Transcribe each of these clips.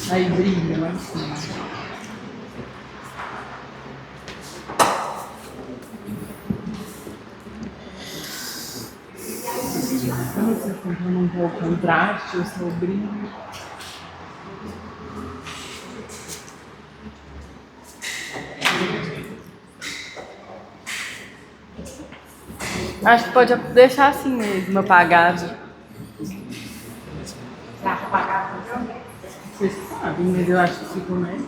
Aí brilha lá em cima. Quando você está comprando um pouco o contraste, o seu brilho. Acho que pode deixar assim mesmo, apagado. Tá apagado, vocês sabem, mas eu acho que ficou mais.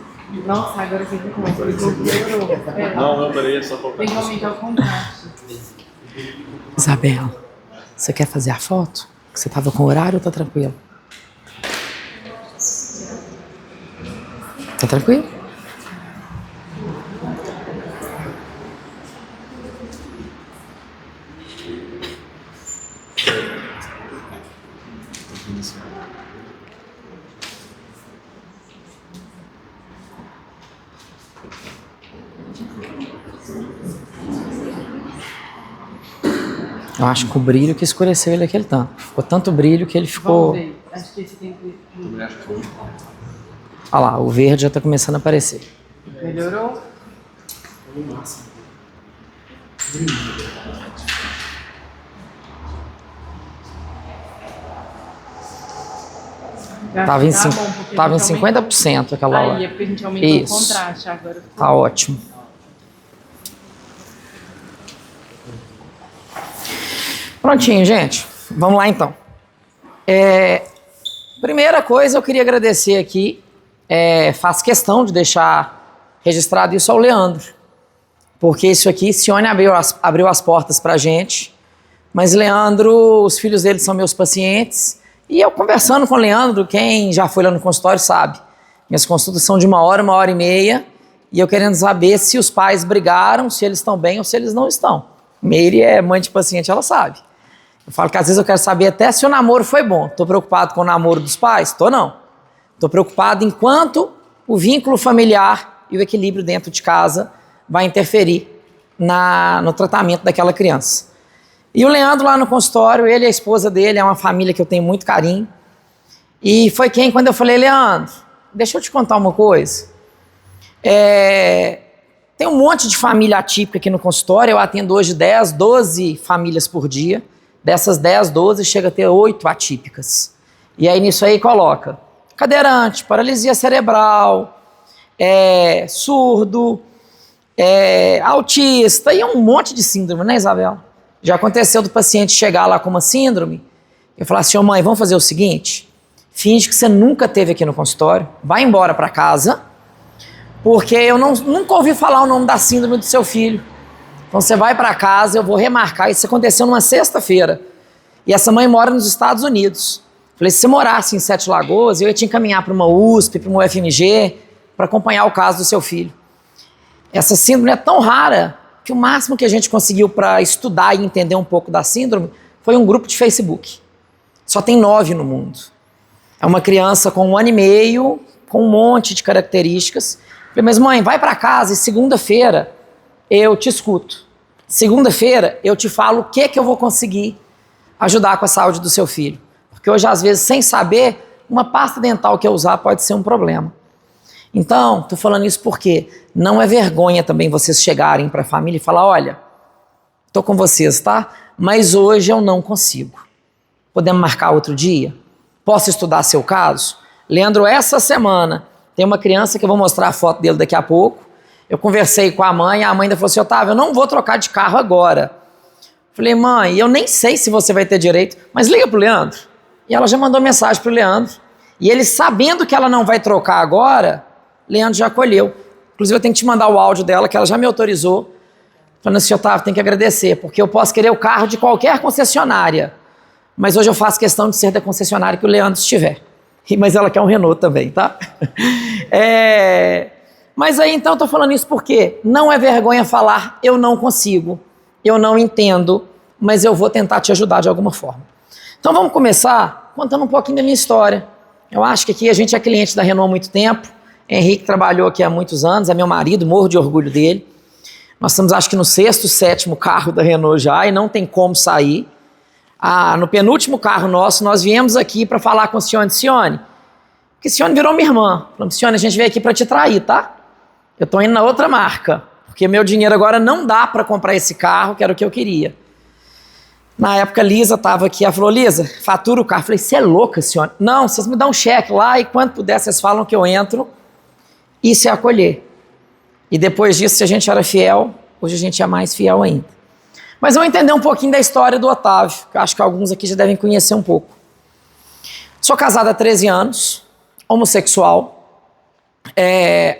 Nossa, agora que ficou piorou. Não, peraí, é só colocar. Tem que aumentar o contraste. Isabela, você quer fazer a foto? Você tava com horário ou tá tranquilo? Tá tranquilo? Eu acho que o brilho que escureceu ele aquele tanto. Ficou tanto brilho que ele ficou... Vamos ver. Acho que esse tem que... Olha lá, o verde já tá começando a aparecer. Melhorou? Tava em, Tá bom, porque tava em a gente aumentou. 50% aquela hora. Aí, é porque a gente aumentou Isso. o contraste agora. Tá ótimo. Prontinho, gente. Vamos lá, então. Primeira coisa, eu queria agradecer aqui. Faço questão de deixar registrado isso ao Leandro. Porque isso aqui, Cione abriu as portas pra gente. Mas Leandro, os filhos dele são meus pacientes. E eu conversando com o Leandro, quem já foi lá no consultório sabe. Minhas consultas são de 1h, 1h30. E eu querendo saber se os pais brigaram, se eles estão bem ou se eles não estão. Meire é mãe de paciente, ela sabe. Eu falo que às vezes eu quero saber até se o namoro foi bom. Tô preocupado com o namoro dos pais? Tô não. Tô preocupado enquanto o vínculo familiar e o equilíbrio dentro de casa vai interferir no tratamento daquela criança. E o Leandro lá no consultório, ele e a esposa dele, é uma família que eu tenho muito carinho. E foi quando eu falei, Leandro, deixa eu te contar uma coisa. Tem um monte de família atípica aqui no consultório, eu atendo hoje 10, 12 famílias por dia. Dessas 10, 12, chega a ter 8 atípicas. E aí nisso aí coloca cadeirante, paralisia cerebral, surdo, autista e um monte de síndrome, né, Isabela? Já aconteceu do paciente chegar lá com uma síndrome e falar assim, mãe, vamos fazer o seguinte, finge que você nunca esteve aqui no consultório, vai embora para casa, porque eu nunca ouvi falar o nome da síndrome do seu filho. Então você vai para casa, eu vou remarcar. Isso aconteceu numa sexta-feira. E essa mãe mora nos Estados Unidos. Falei, se você morasse em Sete Lagoas, eu ia te encaminhar para uma USP, para uma UFMG, para acompanhar o caso do seu filho. Essa síndrome é tão rara que o máximo que a gente conseguiu para estudar e entender um pouco da síndrome foi um grupo de Facebook. Só tem 9 no mundo. É uma criança com 1 ano e meio, com um monte de características. Falei, mas mãe, vai para casa e segunda-feira eu te escuto. Segunda-feira eu te falo o que eu vou conseguir ajudar com a saúde do seu filho. Porque hoje, às vezes, sem saber, uma pasta dental que eu usar pode ser um problema. Então, tô falando isso porque não é vergonha também vocês chegarem para a família e falar, olha, tô com vocês, tá? Mas hoje eu não consigo. Podemos marcar outro dia? Posso estudar seu caso? Leandro, essa semana tem uma criança que eu vou mostrar a foto dele daqui a pouco. Eu conversei com a mãe ainda falou assim, Otávio, eu não vou trocar de carro agora. Falei, mãe, eu nem sei se você vai ter direito, mas liga pro Leandro. E ela já mandou mensagem pro Leandro. E ele, sabendo que ela não vai trocar agora, Leandro já acolheu. Inclusive, eu tenho que te mandar o áudio dela, que ela já me autorizou. Falando assim, Otávio, tem que agradecer, porque eu posso querer o carro de qualquer concessionária. Mas hoje eu faço questão de ser da concessionária que o Leandro estiver. Mas ela quer um Renault também, tá? Mas aí, então, eu tô falando isso porque não é vergonha falar, eu não consigo, eu não entendo, mas eu vou tentar te ajudar de alguma forma. Então, vamos começar contando um pouquinho da minha história. Eu acho que aqui a gente é cliente da Renault há muito tempo. Henrique trabalhou aqui há muitos anos, é meu marido, morro de orgulho dele. Nós estamos, acho que no 6º, 7º carro da Renault já, e não tem como sair. No penúltimo carro nosso, nós viemos aqui para falar com a Cione. Cione, Porque Cione virou minha irmã. Falou, Cione, a gente veio aqui para te trair, tá? Eu tô indo na outra marca, porque meu dinheiro agora não dá para comprar esse carro, que era o que eu queria. Na época, Lisa estava aqui, ela falou, Lisa, fatura o carro. Eu falei, você é louca, Cione? Não, vocês me dão um cheque lá e quando puder, vocês falam que eu entro e se acolher. E depois disso, se a gente era fiel, hoje a gente é mais fiel ainda. Mas vamos entender um pouquinho da história do Otávio, que eu acho que alguns aqui já devem conhecer um pouco. Sou casado há 13 anos, homossexual.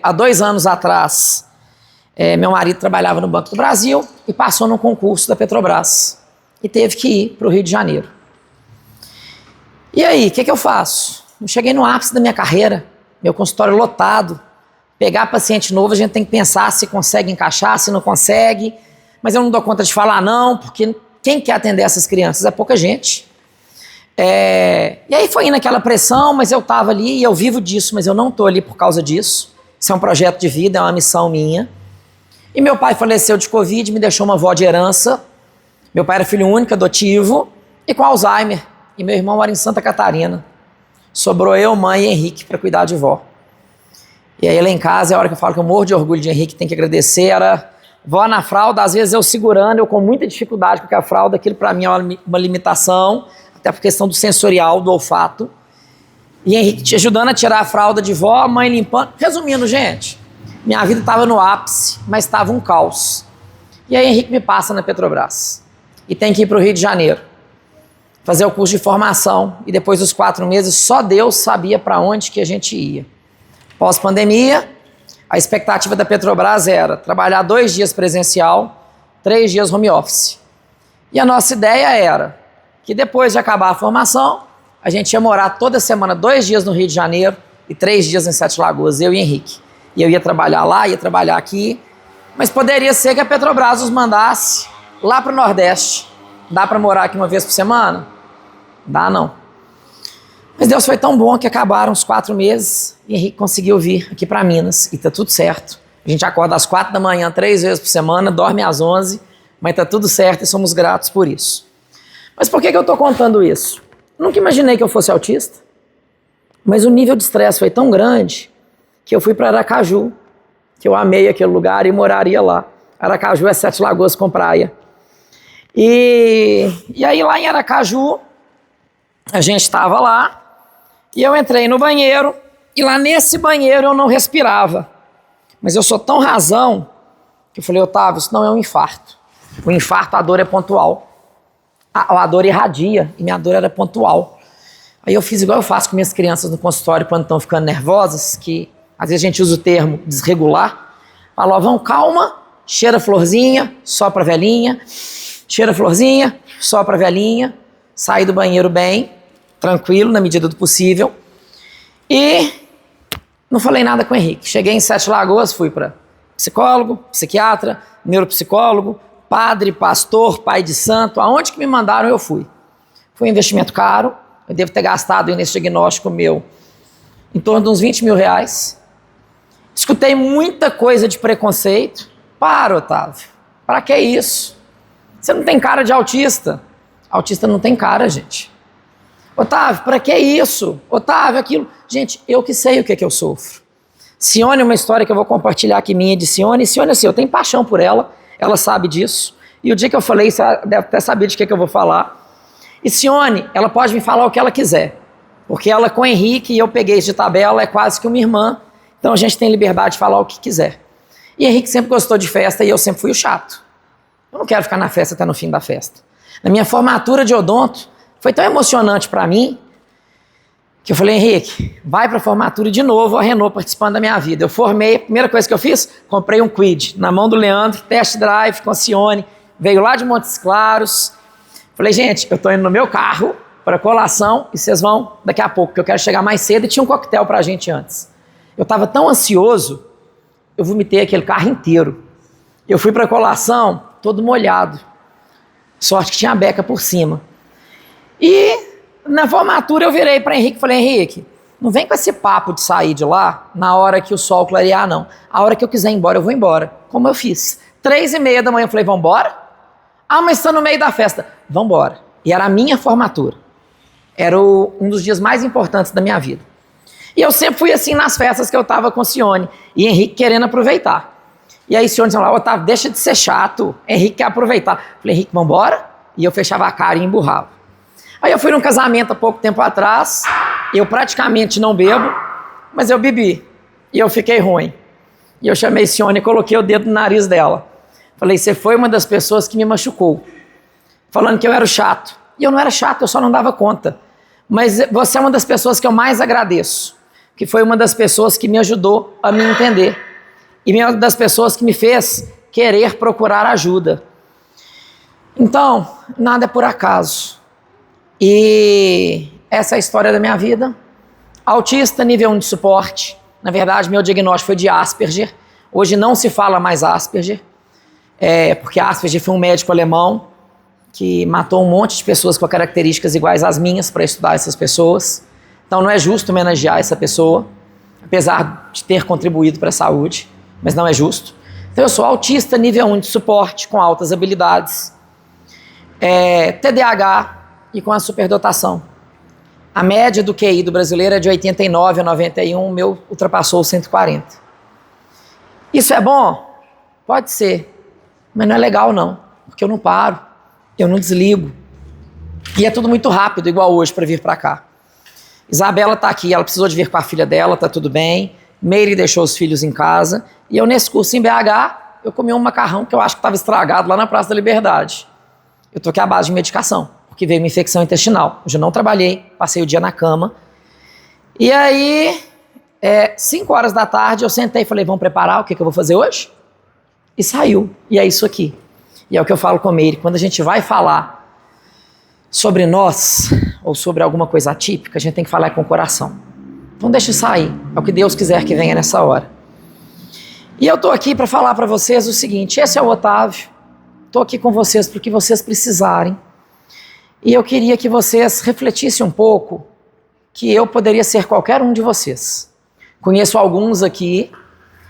Há 2 anos atrás, meu marido trabalhava no Banco do Brasil e passou num concurso da Petrobras e teve que ir para o Rio de Janeiro. E aí, o que eu faço? Eu cheguei no ápice da minha carreira, meu consultório lotado. Pegar paciente novo, a gente tem que pensar se consegue encaixar, se não consegue. Mas eu não dou conta de falar não, porque quem quer atender essas crianças é pouca gente. E aí foi indo aquela pressão, mas eu estava ali e eu vivo disso, mas eu não estou ali por causa disso. Isso é um projeto de vida, é uma missão minha. E meu pai faleceu de Covid, me deixou uma avó de herança. Meu pai era filho único, adotivo, e com Alzheimer. E meu irmão mora em Santa Catarina. Sobrou eu, mãe e Henrique para cuidar de vó. E aí lá em casa, é a hora que eu falo que eu morro de orgulho de Henrique, tem que agradecer, era vó na fralda, às vezes eu segurando, eu com muita dificuldade, porque a fralda, aquilo para mim é uma limitação, até por questão do sensorial, do olfato. E Henrique te ajudando a tirar a fralda de vó, a mãe limpando. Resumindo, gente, minha vida estava no ápice, mas estava um caos. E aí Henrique me passa na Petrobras. E tem que ir para o Rio de Janeiro, fazer o curso de formação. E depois dos 4 meses, só Deus sabia para onde que a gente ia. Pós-pandemia, a expectativa da Petrobras era trabalhar 2 dias presencial, 3 dias home office. E a nossa ideia era que depois de acabar a formação, a gente ia morar toda semana 2 dias no Rio de Janeiro e 3 dias em 7 Lagoas, eu e Henrique. E eu ia trabalhar lá, ia trabalhar aqui, mas poderia ser que a Petrobras nos mandasse lá para o Nordeste. Dá para morar aqui 1 vez por semana? Dá não. Mas Deus foi tão bom que acabaram os 4 meses e Henrique conseguiu vir aqui para Minas e tá tudo certo. A gente acorda às 4 da manhã 3 vezes por semana, dorme às 11, mas tá tudo certo e somos gratos por isso. Mas por que eu tô contando isso? Nunca imaginei que eu fosse autista, mas o nível de estresse foi tão grande que eu fui para Aracaju, que eu amei aquele lugar e moraria lá. Aracaju é 7 Lagoas com praia. E aí lá em Aracaju, a gente estava lá e eu entrei no banheiro e lá nesse banheiro eu não respirava. Mas eu sou tão razão que eu falei, Otávio, isso não é um infarto. O infarto, a dor é pontual. A dor irradia e minha dor era pontual. Aí eu fiz igual eu faço com minhas crianças no consultório quando estão ficando nervosas, que às vezes a gente usa o termo desregular. Falou, vão, calma, cheira florzinha, sopra a velhinha, cheira florzinha, sopra a velhinha, saí do banheiro bem, tranquilo, na medida do possível. E não falei nada com o Henrique. Cheguei em 7 Lagoas, fui para psicólogo, psiquiatra, neuropsicólogo, padre, pastor, pai de santo, aonde que me mandaram eu fui. Foi um investimento caro, eu devo ter gastado nesse diagnóstico meu em torno de uns 20 mil reais. Escutei muita coisa de preconceito. Para, Otávio, para que isso? Você não tem cara de autista. Autista não tem cara, gente. Otávio, para que isso? Otávio, aquilo. Gente, eu que sei o que é que eu sofro. Cione é uma história que eu vou compartilhar aqui minha de Cione. Cione, assim, eu tenho paixão por ela. Ela sabe disso. E o dia que eu falei, você deve até saber de que eu vou falar. E Cione, ela pode me falar o que ela quiser. Porque ela com o Henrique, e eu peguei isso de tabela, é quase que uma irmã. Então a gente tem liberdade de falar o que quiser. E Henrique sempre gostou de festa e eu sempre fui o chato. Eu não quero ficar na festa até no fim da festa. Na minha formatura de odonto, foi tão emocionante para mim, que eu falei, Henrique, vai para a formatura de novo, a Renault participando da minha vida. Eu formei, a primeira coisa que eu fiz, comprei um Kwid, na mão do Leandro, test drive com a Cione, veio lá de Montes Claros. Falei, gente, eu tô indo no meu carro para colação e vocês vão daqui a pouco, porque eu quero chegar mais cedo e tinha um coquetel pra gente antes. Eu tava tão ansioso, eu vomitei aquele carro inteiro. Eu fui para colação, todo molhado. Sorte que tinha a beca por cima. E na formatura eu virei para Henrique e falei, Henrique, não vem com esse papo de sair de lá na hora que o sol clarear, não. A hora que eu quiser ir embora, eu vou embora. Como eu fiz. 3h30 da manhã eu falei, vambora? Ah, mas está no meio da festa. Vambora. E era a minha formatura. Era um dos dias mais importantes da minha vida. E eu sempre fui assim nas festas que eu tava com o Cione. E Henrique querendo aproveitar. E aí o Cione dizia lá, Otávio, deixa de ser chato. Henrique quer aproveitar. Falei, Henrique, vambora? E eu fechava a cara e emburrava. Aí eu fui num casamento há pouco tempo atrás. Eu praticamente não bebo, mas eu bebi. E eu fiquei ruim. E eu chamei Cione e coloquei o dedo no nariz dela. Falei, você foi uma das pessoas que me machucou. Falando que eu era o chato. E eu não era chato, eu só não dava conta. Mas você é uma das pessoas que eu mais agradeço. Que foi uma das pessoas que me ajudou a me entender. E uma das pessoas que me fez querer procurar ajuda. Então, nada é por acaso. E essa é a história da minha vida. Autista, nível 1 de suporte. Na verdade, meu diagnóstico foi de Asperger. Hoje não se fala mais Asperger. Porque Asperger foi um médico alemão que matou um monte de pessoas com características iguais às minhas para estudar essas pessoas. Então não é justo homenagear essa pessoa, apesar de ter contribuído para a saúde, mas não é justo. Então eu sou autista nível 1 de suporte, com altas habilidades, TDAH e com a superdotação. A média do QI do brasileiro é de 89 a 91, o meu ultrapassou os 140. Isso é bom? Pode ser, mas não é legal não, porque eu não paro. Eu não desligo. E é tudo muito rápido, igual hoje, para vir para cá. Isabela está aqui, ela precisou de vir com a filha dela, tá tudo bem. Meire deixou os filhos em casa. E eu, nesse curso em BH, eu comi um macarrão que eu acho que estava estragado lá na Praça da Liberdade. Eu tô aqui à base de medicação, porque veio uma infecção intestinal. Hoje eu não trabalhei, passei o dia na cama. E aí, 5 horas da tarde, eu sentei e falei, vamos preparar o que eu vou fazer hoje? E saiu. E é isso aqui. E é o que eu falo com ele, quando a gente vai falar sobre nós, ou sobre alguma coisa atípica, a gente tem que falar com o coração. Então deixa sair, é o que Deus quiser que venha nessa hora. E eu estou aqui para falar para vocês o seguinte, esse é o Otávio, estou aqui com vocês para o que vocês precisarem. E eu queria que vocês refletissem um pouco que eu poderia ser qualquer um de vocês. Conheço alguns aqui,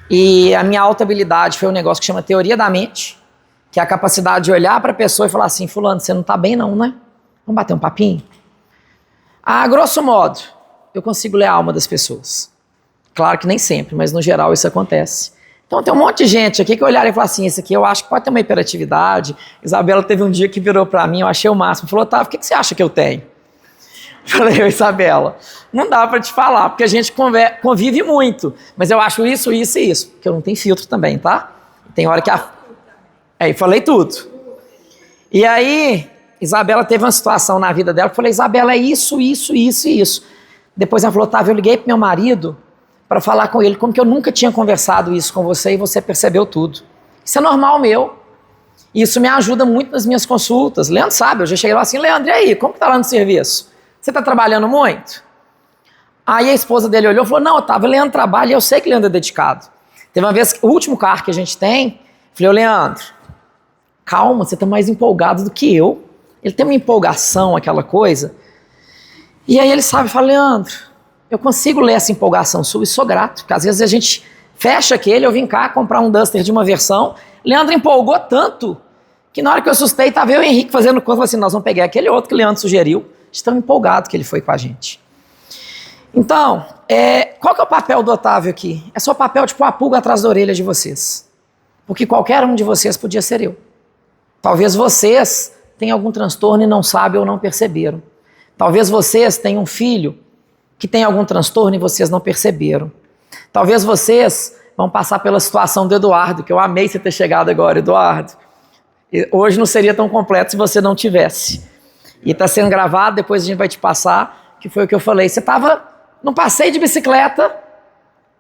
e a minha alta habilidade foi um negócio que chama teoria da mente, que é a capacidade de olhar para a pessoa e falar assim, fulano, você não está bem não, né? Vamos bater um papinho? A grosso modo, eu consigo ler a alma das pessoas. Claro que nem sempre, mas no geral isso acontece. Então tem um monte de gente aqui que olharam e falaram assim, esse aqui eu acho que pode ter uma hiperatividade. Isabela teve um dia que virou para mim, eu achei o máximo, falou, Otávio, o que você acha que eu tenho? Falei, Isabela, não dá para te falar, porque a gente convive muito, mas eu acho isso, isso e isso, porque eu não tenho filtro também, tá? Tem hora que e falei tudo. E aí, Isabela teve uma situação na vida dela, que eu falei, Isabela, é isso, isso, isso e isso. Depois ela falou, Otávio, eu liguei pro meu marido para falar com ele, como que eu nunca tinha conversado isso com você e você percebeu tudo. Isso é normal meu. Isso me ajuda muito nas minhas consultas. Leandro sabe, eu já cheguei lá assim, Leandro, e aí, como que tá lá no serviço? Você tá trabalhando muito? Aí a esposa dele olhou e falou, não, Otávio, Leandro trabalha e eu sei que Leandro é dedicado. Teve uma vez, o último carro que a gente tem, falei, ô Leandro, calma, você tá mais empolgado do que eu. Ele tem uma empolgação, aquela coisa. E aí ele sabe, fala, Leandro, eu consigo ler essa empolgação sua e sou grato, porque às vezes a gente fecha aquele, eu vim cá comprar um Duster de uma versão, Leandro empolgou tanto, que na hora que eu assustei, tava eu e o Henrique fazendo conta, assim, nós vamos pegar aquele outro que o Leandro sugeriu, de tão empolgado que ele foi com a gente. Então, qual que é o papel do Otávio aqui? É só o papel de pôr a pulga atrás da orelha de vocês. Porque qualquer um de vocês podia ser eu. Talvez vocês tenham algum transtorno e não sabem ou não perceberam. Talvez vocês tenham um filho que tem algum transtorno e vocês não perceberam. Talvez vocês vão passar pela situação do Eduardo, que eu amei você ter chegado agora, Eduardo. Hoje não seria tão completo se você não tivesse. E está sendo gravado, depois a gente vai te passar, que foi o que eu falei. Você estava num passeio de bicicleta,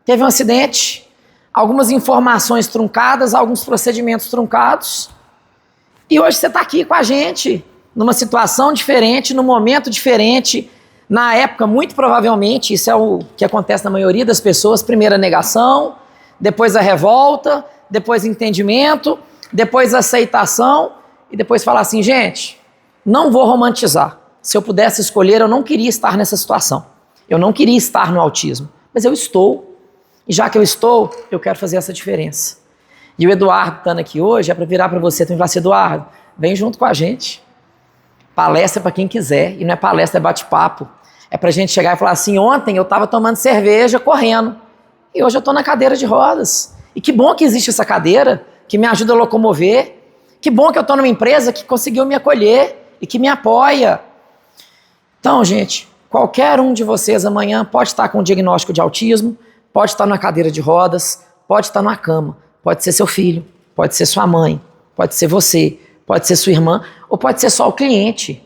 teve um acidente, algumas informações truncadas, alguns procedimentos truncados, e hoje você está aqui com a gente, numa situação diferente, num momento diferente, na época, muito provavelmente, isso é o que acontece na maioria das pessoas, primeiro a negação, depois a revolta, depois entendimento, depois a aceitação, e depois falar assim, gente, não vou romantizar. Se eu pudesse escolher, eu não queria estar nessa situação. Eu não queria estar no autismo, mas eu estou. E já que eu estou, eu quero fazer essa diferença. E o Eduardo estando aqui hoje é para virar para você e falar assim, Eduardo, vem junto com a gente. Palestra para quem quiser, e não é palestra, é bate-papo. É pra gente chegar e falar assim, ontem eu tava tomando cerveja, correndo, e hoje eu tô na cadeira de rodas. E que bom que existe essa cadeira, que me ajuda a locomover. Que bom que eu tô numa empresa que conseguiu me acolher e que me apoia. Então, gente, qualquer um de vocês amanhã pode estar com um diagnóstico de autismo, pode estar na cadeira de rodas, pode estar numa cama, pode ser seu filho, pode ser sua mãe, pode ser você, pode ser sua irmã, ou pode ser só o cliente.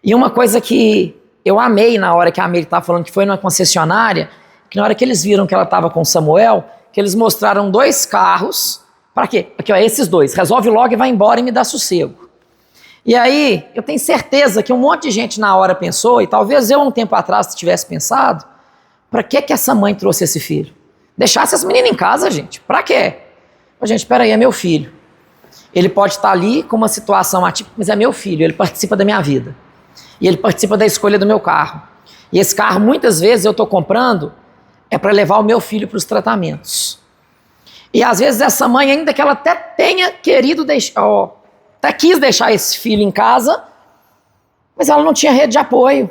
E uma coisa que eu amei na hora que a Meire estava falando que foi numa concessionária, que na hora que eles viram que ela estava com o Samuel, que eles mostraram 2 carros, para quê? Aqui, ó, esses 2, resolve logo e vai embora e me dá sossego. E aí, eu tenho certeza que um monte de gente na hora pensou, e talvez eu um tempo atrás tivesse pensado, para que essa mãe trouxe esse filho? Deixasse essa menina em casa, gente, para quê? Gente, espera aí, é meu filho. Ele pode estar ali com uma situação atípica, mas é meu filho, ele participa da minha vida. E ele participa da escolha do meu carro. E esse carro, muitas vezes, eu estou comprando, é para levar o meu filho para os tratamentos. E às vezes essa mãe, ainda que ela até tenha querido deixar, até quis deixar esse filho em casa, mas ela não tinha rede de apoio.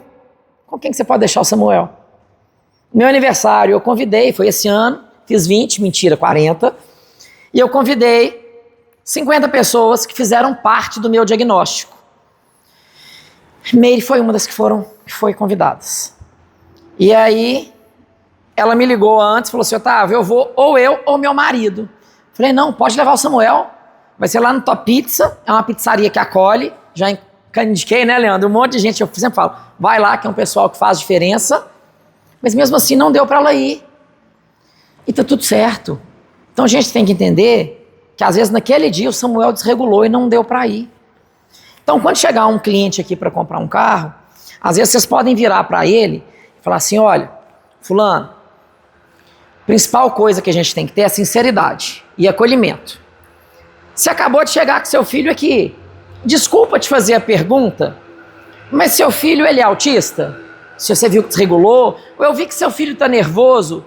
Com quem que você pode deixar o Samuel? Meu aniversário, eu convidei, foi esse ano, fiz 20, mentira, 40, e eu convidei 50 pessoas que fizeram parte do meu diagnóstico. Meire foi uma das que foi convidadas. E aí, ela me ligou antes, falou assim, Otávio, eu vou ou eu ou meu marido. Falei, não, pode levar o Samuel, vai ser lá no Top Pizza, é uma pizzaria que acolhe, já indiquei, né, Leandro? Um monte de gente, eu sempre falo, vai lá que é um pessoal que faz diferença, mas mesmo assim não deu para ela ir. E tá tudo certo. Então a gente tem que entender que às vezes naquele dia o Samuel desregulou e não deu para ir. Então quando chegar um cliente aqui para comprar um carro, às vezes vocês podem virar para ele e falar assim, olha, fulano, a principal coisa que a gente tem que ter é sinceridade e acolhimento. Você acabou de chegar com seu filho aqui, desculpa te fazer a pergunta, mas seu filho ele é autista? Se você viu que desregulou, ou eu vi que seu filho está nervoso,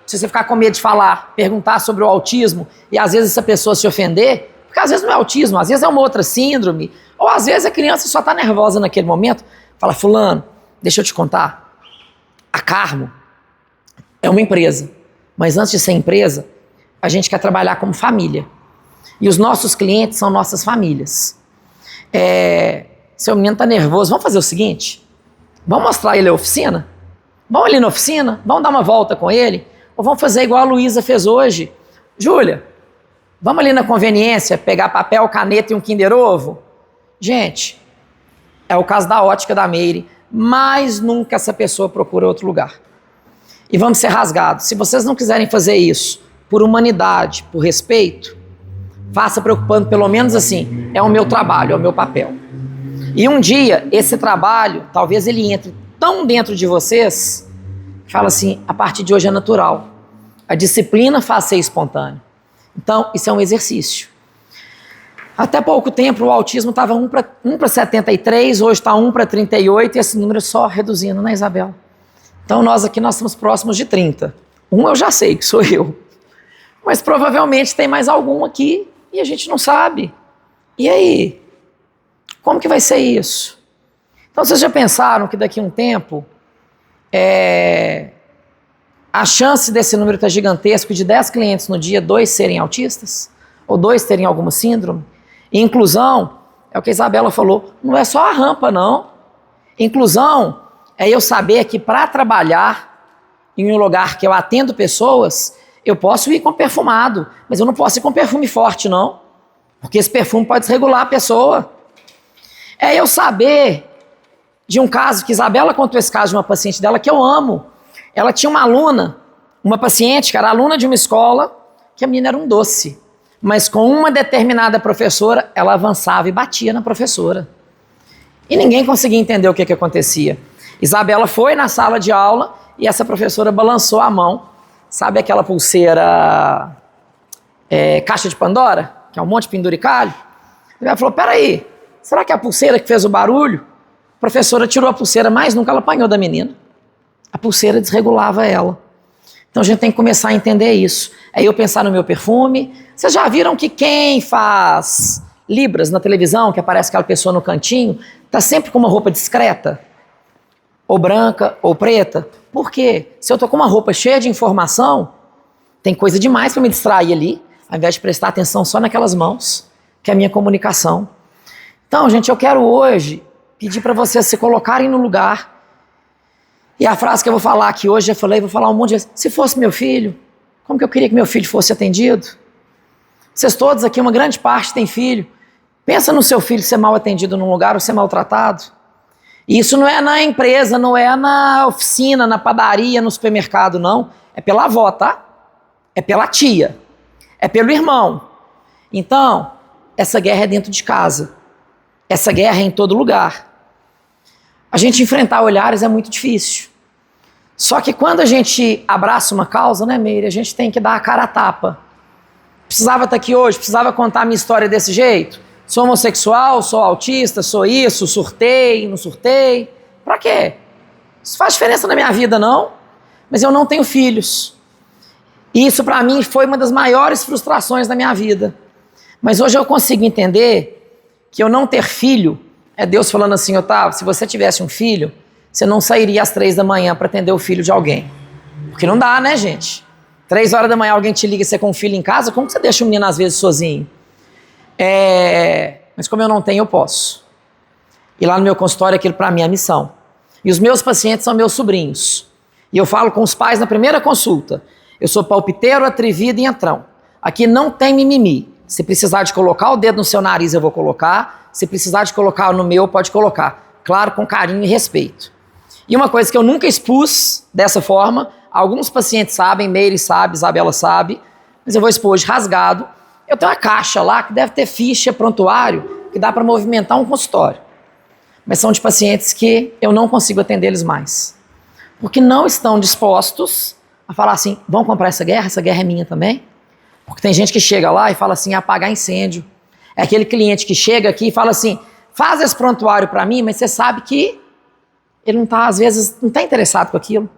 se você ficar com medo de falar, perguntar sobre o autismo e às vezes essa pessoa se ofender, porque às vezes não é autismo, às vezes é uma outra síndrome, ou às vezes a criança só está nervosa naquele momento, fala, fulano, deixa eu te contar, a Carmo é uma empresa, mas antes de ser empresa, a gente quer trabalhar como família. E os nossos clientes são nossas famílias. Seu menino está nervoso, vamos fazer o seguinte, vamos mostrar ele a oficina? Vamos ali na oficina? Vamos dar uma volta com ele? Ou vamos fazer igual a Luísa fez hoje? Júlia, vamos ali na conveniência pegar papel, caneta e um Kinder Ovo? Gente, é o caso da ótica da Meire, mas nunca essa pessoa procura outro lugar. E vamos ser rasgados. Se vocês não quiserem fazer isso por humanidade, por respeito, faça preocupando pelo menos assim, é o meu trabalho, é o meu papel. E um dia, esse trabalho, talvez ele entre tão dentro de vocês, fala assim, a partir de hoje é natural. A disciplina faz ser espontâneo. Então, isso é um exercício. Até pouco tempo, o autismo estava 1 para 73, hoje está 1 para 38, e esse número só reduzindo, né, Isabel? Então, nós estamos próximos de 30. Um eu já sei que sou eu. Mas provavelmente tem mais algum aqui e a gente não sabe. E aí? Como que vai ser isso? Então, vocês já pensaram que daqui a um tempo a chance desse número estar gigantesco de 10 clientes no dia, 2 serem autistas? Ou 2 terem alguma síndrome? E inclusão, é o que a Isabela falou, não é só a rampa, não. Inclusão é eu saber que para trabalhar em um lugar que eu atendo pessoas, eu posso ir com perfumado, mas eu não posso ir com perfume forte, não. Porque esse perfume pode desregular a pessoa. É eu saber de um caso, que Isabela contou esse caso de uma paciente dela que eu amo. Ela tinha uma aluna, uma paciente que era aluna de uma escola, que a menina era um doce. Mas com uma determinada professora, ela avançava e batia na professora. E ninguém conseguia entender o que acontecia. Isabela foi na sala de aula e essa professora balançou a mão. Sabe aquela pulseira caixa de Pandora? Que é um monte de penduricalho? Ela falou, peraí, será que é a pulseira que fez o barulho? A professora tirou a pulseira, mas nunca ela apanhou da menina. A pulseira desregulava ela. Então a gente tem que começar a entender isso. Aí eu pensar no meu perfume. Vocês já viram que quem faz Libras na televisão, que aparece aquela pessoa no cantinho, tá sempre com uma roupa discreta? ou branca, ou preta. Por quê? Se eu tô com uma roupa cheia de informação, tem coisa demais para me distrair ali, ao invés de prestar atenção só naquelas mãos, que é a minha comunicação. Então, gente, eu quero hoje pedir para vocês se colocarem no lugar. E a frase que eu vou falar aqui hoje, já falei, vou falar um monte de vezes. Se fosse meu filho, como que eu queria que meu filho fosse atendido? Vocês todos aqui, uma grande parte tem filho. Pensa no seu filho ser mal atendido num lugar ou ser maltratado. E isso não é na empresa, não é na oficina, na padaria, no supermercado, não. É pela avó, tá? É pela tia. É pelo irmão. Então, essa guerra é dentro de casa. Essa guerra é em todo lugar. A gente enfrentar olhares é muito difícil. Só que quando a gente abraça uma causa, né, Meire, a gente tem que dar a cara a tapa. Precisava estar aqui hoje, precisava contar a minha história desse jeito? Sou homossexual, sou autista, sou isso, surtei, não surtei. Pra quê? Isso faz diferença na minha vida, não. Mas eu não tenho filhos. E isso pra mim foi uma das maiores frustrações da minha vida. Mas hoje eu consigo entender que eu não ter filho é Deus falando assim: Otávio, se você tivesse um filho, você não sairia às 3 da manhã para atender o filho de alguém. Porque não dá, né, gente? 3 horas da manhã alguém te liga e você com um filho em casa, como que você deixa o menino às vezes sozinho? Mas como eu não tenho, eu posso. E lá no meu consultório aquilo para mim é a missão. E os meus pacientes são meus sobrinhos. E eu falo com os pais na primeira consulta. Eu sou palpiteiro, atrevido e entrão. Aqui não tem mimimi. Se precisar de colocar o dedo no seu nariz, eu vou colocar. Se precisar de colocar no meu, pode colocar. Claro, com carinho e respeito. E uma coisa que eu nunca expus dessa forma, alguns pacientes sabem, Meire sabe, Isabela sabe, mas eu vou expor hoje rasgado. Eu tenho uma caixa lá que deve ter ficha, prontuário, que dá para movimentar um consultório. Mas são de pacientes que eu não consigo atender eles mais. Porque não estão dispostos a falar assim: vamos comprar essa guerra é minha também? Porque tem gente que chega lá e fala assim: apagar incêndio. É aquele cliente que chega aqui e fala assim: faz esse prontuário para mim, mas você sabe que ele não está, às vezes, não está interessado com aquilo.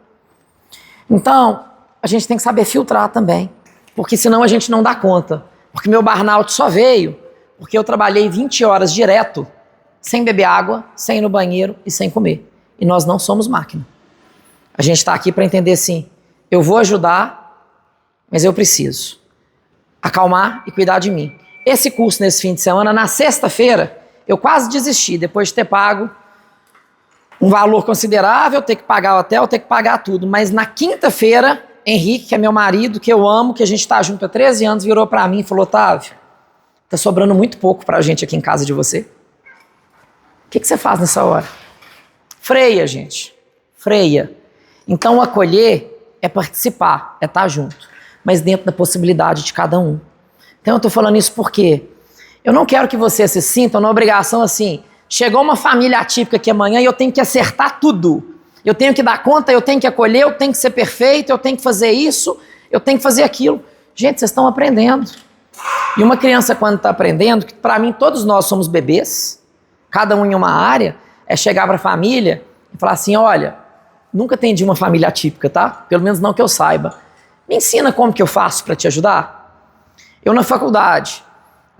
Então, a gente tem que saber filtrar também, porque senão a gente não dá conta. Porque meu burnout só veio porque eu trabalhei 20 horas direto, sem beber água, sem ir no banheiro e sem comer. E nós não somos máquina. A gente está aqui para entender assim: eu vou ajudar, mas eu preciso acalmar e cuidar de mim. Esse curso nesse fim de semana, na sexta-feira, eu quase desisti, depois de ter pago um valor considerável, ter que pagar o hotel, ter que pagar tudo. Mas na quinta-feira, Henrique, que é meu marido, que eu amo, que a gente está junto há 13 anos, virou para mim e falou: Otávio, tá sobrando muito pouco pra gente aqui em casa de você. O que você faz nessa hora? Freia, gente. Freia. Então, acolher é participar, é estar junto, mas dentro da possibilidade de cada um. Então, eu estou falando isso porque eu não quero que vocês se sintam na obrigação assim: chegou uma família atípica aqui amanhã e eu tenho que acertar tudo. Eu tenho que dar conta, eu tenho que acolher, eu tenho que ser perfeito, eu tenho que fazer isso, eu tenho que fazer aquilo. Gente, vocês estão aprendendo. E uma criança, quando está aprendendo, que para mim todos nós somos bebês, cada um em uma área, é chegar para a família e falar assim: olha, nunca atendi uma família atípica, tá? Pelo menos não que eu saiba. Me ensina como que eu faço para te ajudar? Eu na faculdade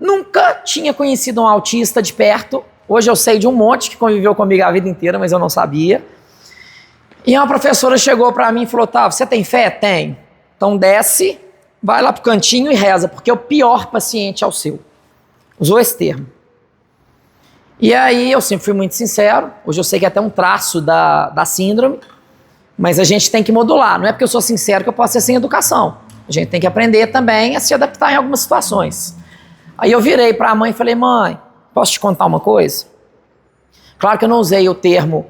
nunca tinha conhecido um autista de perto. Hoje eu sei de um monte que conviveu comigo a vida inteira, mas eu não sabia. E uma professora chegou para mim e falou: Otávio, você tem fé? Tem. Então desce, vai lá pro cantinho e reza, porque o pior paciente é o seu. Usou esse termo. E aí eu sempre fui muito sincero. Hoje eu sei que é até um traço da síndrome, mas a gente tem que modular. Não é porque eu sou sincero que eu posso ser sem educação. A gente tem que aprender também a se adaptar em algumas situações. Aí eu virei para a mãe e falei: mãe, posso te contar uma coisa? Claro que eu não usei o termo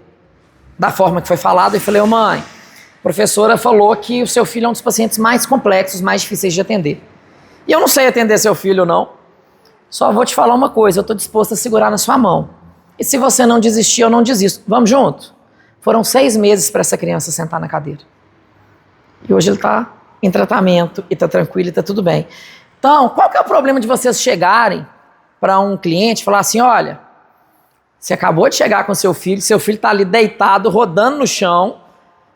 da forma que foi falado, e falei: ô mãe, a professora falou que o seu filho é um dos pacientes mais complexos, mais difíceis de atender. E eu não sei atender seu filho, não. Só vou te falar uma coisa: eu estou disposto a segurar na sua mão. E se você não desistir, eu não desisto. Vamos junto? Foram 6 meses para essa criança sentar na cadeira. E hoje ele está em tratamento, e está tranquilo, e está tudo bem. Então, qual que é o problema de vocês chegarem para um cliente e falar assim: olha, você acabou de chegar com seu filho está ali deitado, rodando no chão.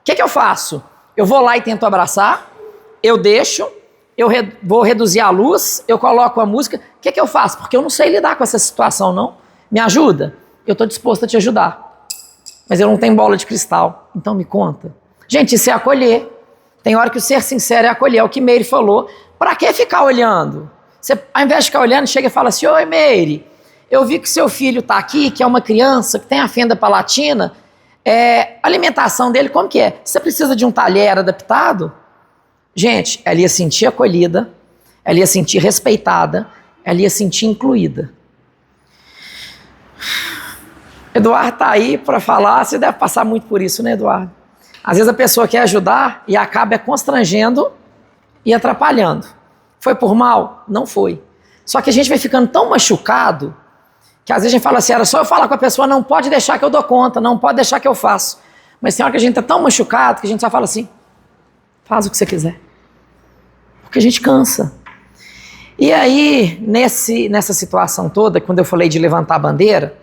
O que eu faço? Eu vou lá e tento abraçar, eu deixo, vou reduzir a luz, eu coloco a música. O que eu faço? Porque eu não sei lidar com essa situação, não. Me ajuda? Eu estou disposto a te ajudar. mas eu não tenho bola de cristal. Então me conta. Gente, isso é acolher. Tem hora que o ser sincero é acolher. É o que Meire falou. Para que ficar olhando? Você, ao invés de ficar olhando, chega e fala assim, oi, Meire, eu vi que seu filho está aqui, que é uma criança, que tem a fenda palatina, a alimentação dele, como que é? Você precisa de um talher adaptado? Gente, ela ia sentir acolhida, ela ia sentir respeitada, ela ia sentir incluída. Eduardo está aí para falar, você deve passar muito por isso, né, Eduardo? Às vezes a pessoa quer ajudar e acaba constrangendo e atrapalhando. Foi por mal? Não foi. Só que a gente vai ficando tão machucado que às vezes a gente fala assim, era só eu falar com a pessoa, não pode deixar que eu dou conta, não pode deixar que eu faço. Mas tem hora que a gente está tão machucado que a gente só fala assim, faz o que você quiser. Porque a gente cansa. E aí, nessa situação toda, quando eu falei de levantar a bandeira,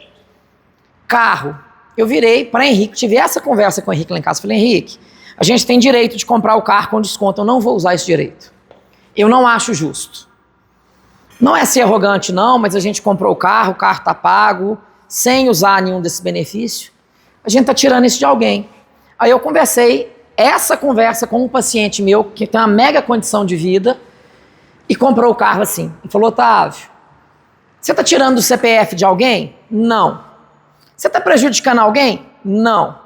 carro, eu virei para Henrique, tive essa conversa com o Henrique lá em casa, falei, Henrique, a gente tem direito de comprar o carro com desconto, eu não vou usar esse direito. Eu não acho justo. Não é ser arrogante não, mas a gente comprou o carro está pago, sem usar nenhum desses benefícios, a gente está tirando isso de alguém. Aí eu conversei, essa conversa com um paciente meu, que tem uma mega condição de vida, e comprou o carro assim. E falou, Otávio, você está tirando o CPF de alguém? Não. Você está prejudicando alguém? Não.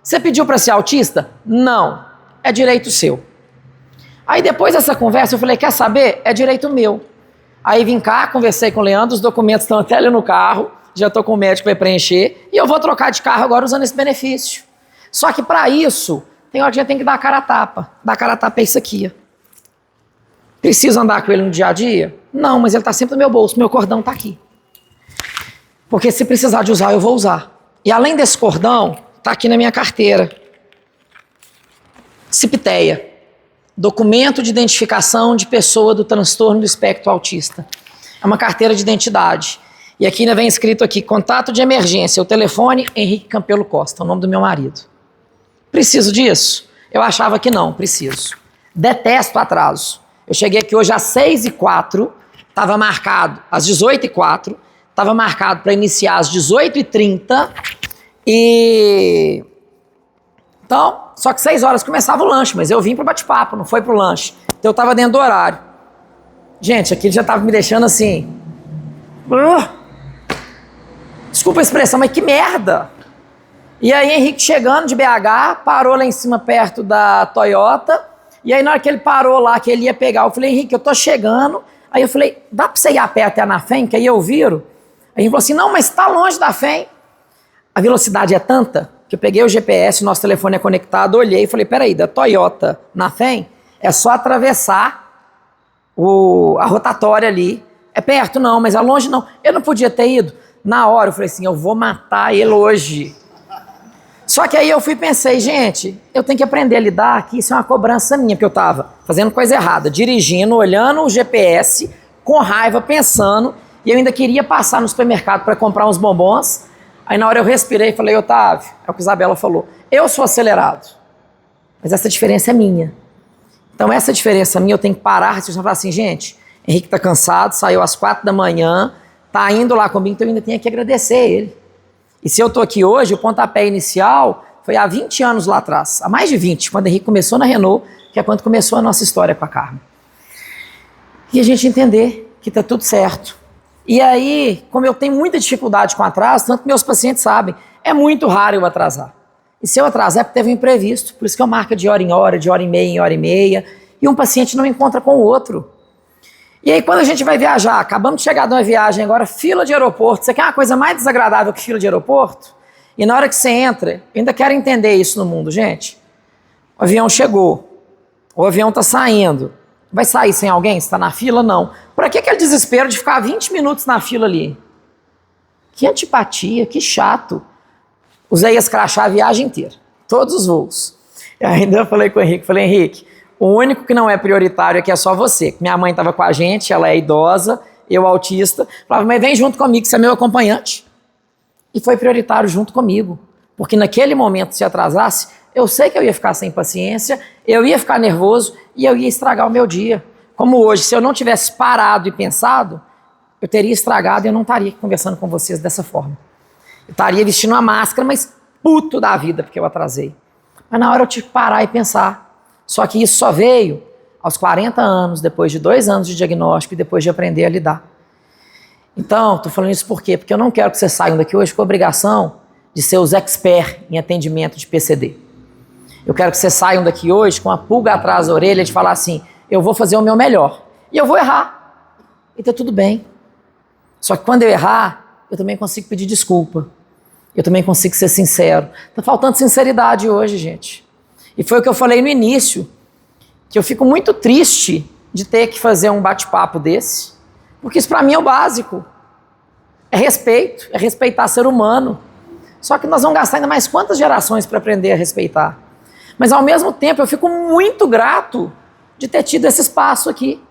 Você pediu para ser autista? Não. É direito seu. Aí depois dessa conversa eu falei, quer saber? É direito meu. Aí vim cá, conversei com o Leandro, os documentos estão até ali no carro, já estou com o médico para preencher, e eu vou trocar de carro agora usando esse benefício. Só que para isso, tem hora que a gente tem que dar a cara a tapa. Dar a cara a tapa é isso aqui. Preciso andar com ele no dia a dia? Não, mas ele está sempre no meu bolso, meu cordão está aqui. Porque se precisar de usar, eu vou usar. E além desse cordão, está aqui na minha carteira. CIPTEA. Documento de identificação de pessoa do transtorno do espectro autista. É uma carteira de identidade. E aqui ainda vem escrito aqui, contato de emergência, o telefone, Henrique Campelo Costa, o nome do meu marido. Preciso disso? Eu achava que não, preciso. Detesto atraso. Eu cheguei aqui hoje às 6h04, estava marcado às 18h04, estava marcado para iniciar às 18h30 e... Então, só que 6 horas começava o lanche, mas eu vim para o bate-papo, não foi para o lanche. Então eu estava dentro do horário. Gente, aquilo já estava me deixando assim... Desculpa a expressão, mas que merda! E aí Henrique chegando de BH, parou lá em cima perto da Toyota, e aí na hora que ele parou lá, que ele ia pegar, eu falei, Henrique, eu tô chegando. Aí eu falei, dá pra você ir a pé até na FEM, que aí eu viro? Aí ele falou assim, não, mas tá longe da FEM. A velocidade é tanta que eu peguei o GPS, nosso telefone é conectado, olhei e falei, peraí, da Toyota na FEM, é só atravessar a rotatória ali. É perto? Não, mas é longe não. Eu não podia ter ido. Na hora eu falei assim, eu vou matar ele hoje. Só que aí eu fui e pensei, gente, eu tenho que aprender a lidar, que isso é uma cobrança minha, porque eu estava fazendo coisa errada, dirigindo, olhando o GPS, com raiva, pensando, e eu ainda queria passar no supermercado para comprar uns bombons. Aí na hora eu respirei e falei, Otávio, é o que a Isabela falou, eu sou acelerado, mas essa diferença é minha. Então essa diferença minha eu tenho que parar e falar assim, gente, Henrique tá cansado, saiu às 4 da manhã, tá indo lá comigo, então eu ainda tenho que agradecer ele. E se eu tô aqui hoje, o pontapé inicial foi há 20 anos lá atrás, há mais de 20, quando o Henrique começou na Renault, que é quando começou a nossa história com a Carmen. E a gente entender que tá tudo certo. E aí, como eu tenho muita dificuldade com atraso, tanto que meus pacientes sabem, é muito raro eu atrasar. E se eu atrasar é porque teve um imprevisto, por isso que eu marco de hora em hora, de hora e meia em hora e meia, e um paciente não encontra com o outro. E aí quando a gente vai viajar, acabamos de chegar de uma viagem agora, fila de aeroporto, você quer uma coisa mais desagradável que fila de aeroporto? E na hora que você entra, eu ainda quero entender isso no mundo, gente. O avião chegou, o avião está saindo, vai sair sem alguém? Você está na fila? Não. Para que aquele desespero de ficar 20 minutos na fila ali? Que antipatia, que chato. Usei esse crachá a viagem inteira, todos os voos. E ainda eu falei com o Henrique, Henrique, o único que não é prioritário aqui é só você. Minha mãe estava com a gente, ela é idosa, eu autista. Falava, mas vem junto comigo, você é meu acompanhante. E foi prioritário junto comigo. Porque naquele momento, se atrasasse, eu sei que eu ia ficar sem paciência, eu ia ficar nervoso e eu ia estragar o meu dia. Como hoje, se eu não tivesse parado e pensado, eu teria estragado e eu não estaria aqui conversando com vocês dessa forma. Eu estaria vestindo uma máscara, mas puto da vida porque eu atrasei. Mas na hora eu tive que parar e pensar. Só que isso só veio aos 40 anos, depois de 2 anos de diagnóstico e depois de aprender a lidar. Então, estou falando isso por quê? Porque eu não quero que vocês saiam daqui hoje com a obrigação de ser os experts em atendimento de PCD. Eu quero que vocês saiam daqui hoje com a pulga atrás da orelha de falar assim, eu vou fazer o meu melhor. E eu vou errar. E tá tudo bem. Só que quando eu errar, eu também consigo pedir desculpa. Eu também consigo ser sincero. Tá faltando sinceridade hoje, gente. E foi o que eu falei no início, que eu fico muito triste de ter que fazer um bate-papo desse, porque isso para mim é o básico. É respeito, é respeitar ser humano. Só que nós vamos gastar ainda mais quantas gerações para aprender a respeitar? Mas ao mesmo tempo eu fico muito grato de ter tido esse espaço aqui.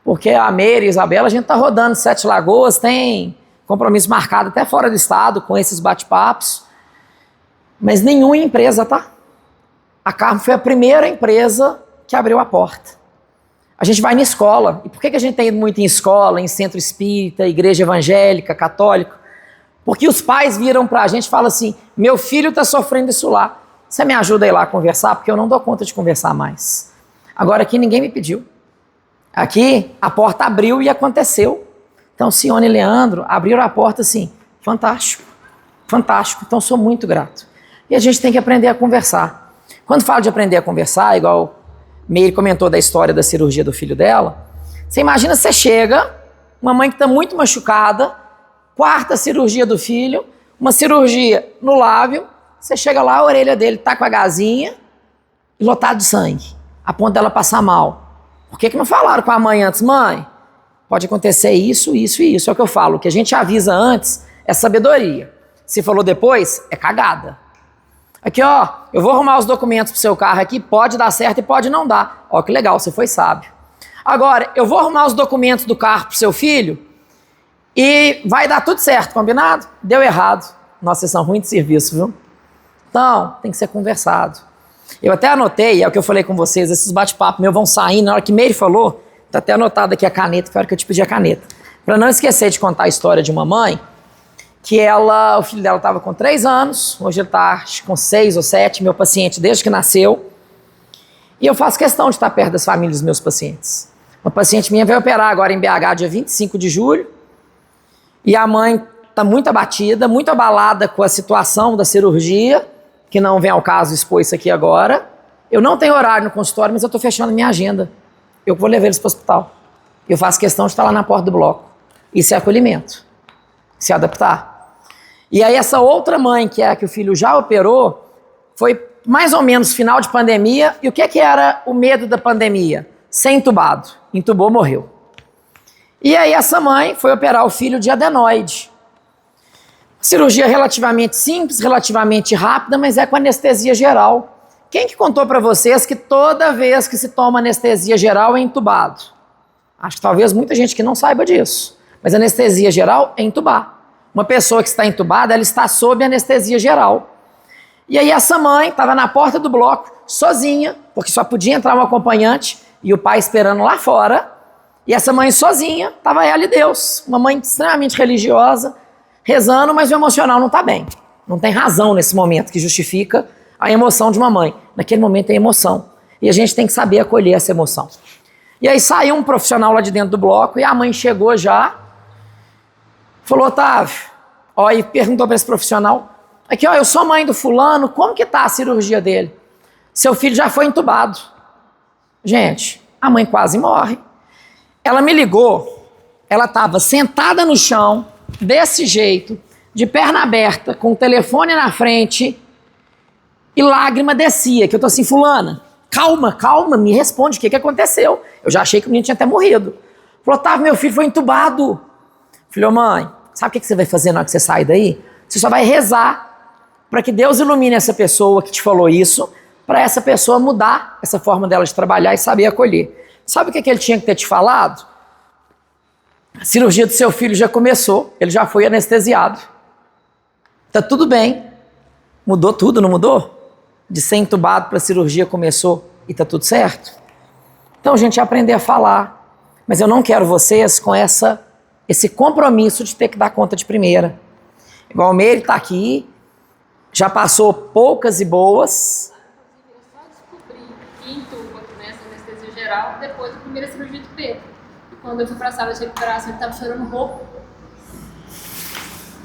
Porque a Meire e a Isabela, a gente está rodando 7 Lagoas, tem compromisso marcado até fora do estado com esses bate-papos. Mas nenhuma empresa, tá? A Carmo foi a primeira empresa que abriu a porta. A gente vai na escola. E por que a gente tem ido muito em escola, em centro espírita, igreja evangélica, católico? Porque os pais viram pra gente e falam assim, meu filho está sofrendo isso lá. Você me ajuda a ir lá conversar? Porque eu não dou conta de conversar mais. Agora aqui ninguém me pediu. Aqui a porta abriu e aconteceu. Então Cione e Leandro abriram a porta assim, fantástico, fantástico. Então sou muito grato. E a gente tem que aprender a conversar. Quando falo de aprender a conversar, igual Meire comentou da história da cirurgia do filho dela, você imagina, você chega, uma mãe que está muito machucada, 4ª cirurgia do filho, uma cirurgia no lábio, você chega lá, a orelha dele está com a gazinha e lotado de sangue, a ponto dela passar mal. Por que não falaram com a mãe antes? Mãe, pode acontecer isso, isso e isso. É o que eu falo, o que a gente avisa antes é sabedoria. Se falou depois, é cagada. Aqui, ó, eu vou arrumar os documentos pro seu carro aqui, pode dar certo e pode não dar. Ó, que legal, você foi sábio. Agora, eu vou arrumar os documentos do carro pro seu filho e vai dar tudo certo, combinado? Deu errado. Nossa, vocês são ruins de serviço, viu? Então, tem que ser conversado. Eu até anotei, é o que eu falei com vocês, esses bate-papos meus vão saindo, na hora que Meire falou, tá até anotado aqui a caneta, foi a hora que eu te pedi a caneta. Para não esquecer de contar a história de uma mãe, que ela, o filho dela estava com 3 anos, hoje ele está com 6 ou 7, meu paciente desde que nasceu, e eu faço questão de estar perto das famílias dos meus pacientes. Uma paciente minha vai operar agora em BH, dia 25 de julho, e a mãe está muito abatida, muito abalada com a situação da cirurgia, que não vem ao caso expor isso aqui agora. Eu não tenho horário no consultório, mas eu estou fechando minha agenda. Eu vou levar eles para o hospital. Eu faço questão de estar lá na porta do bloco. Isso é acolhimento. Se adaptar. E aí essa outra mãe, que é a que o filho já operou, foi mais ou menos final de pandemia. E o que era o medo da pandemia? Ser entubado. Entubou, morreu. E aí essa mãe foi operar o filho de adenoide. Cirurgia relativamente simples, relativamente rápida, mas é com anestesia geral. Quem que contou para vocês que toda vez que se toma anestesia geral é entubado? Acho que talvez muita gente que não saiba disso. Mas anestesia geral é entubar. Uma pessoa que está entubada, ela está sob anestesia geral. E aí essa mãe estava na porta do bloco, sozinha, porque só podia entrar um acompanhante e o pai esperando lá fora. E essa mãe sozinha, estava ela e Deus. Uma mãe extremamente religiosa, rezando, mas o emocional não está bem. Não tem razão nesse momento que justifica a emoção de uma mãe. Naquele momento tem emoção. E a gente tem que saber acolher essa emoção. E aí saiu um profissional lá de dentro do bloco e a mãe chegou já, falou, Otávio, ó, e perguntou para esse profissional, aqui, ó, eu sou mãe do fulano, como que tá a cirurgia dele? Seu filho já foi entubado. Gente, a mãe quase morre. Ela me ligou, ela estava sentada no chão, desse jeito, de perna aberta, com o telefone na frente, e lágrima descia, que eu tô assim, fulana, calma, calma, me responde, o que aconteceu? Eu já achei que o menino tinha até morrido. Falou, Otávio, meu filho foi entubado. Falei, mãe, sabe o que você vai fazer na hora que você sair daí? Você só vai rezar para que Deus ilumine essa pessoa que te falou isso, para essa pessoa mudar essa forma dela de trabalhar e saber acolher. Sabe o que ele tinha que ter te falado? A cirurgia do seu filho já começou, ele já foi anestesiado. Tá tudo bem. Mudou tudo, não mudou? De ser entubado para a cirurgia começou e tá tudo certo? Então, gente, aprender a falar. Mas eu não quero vocês com esse compromisso de ter que dar conta de primeira. Igual o Meire tá aqui, já passou poucas e boas. Eu só descobri em tuba, nessa anestesia geral, depois da primeira cirurgia do Pedro. E quando eu fui pra sala de recuperação, ele tava chorando rouco.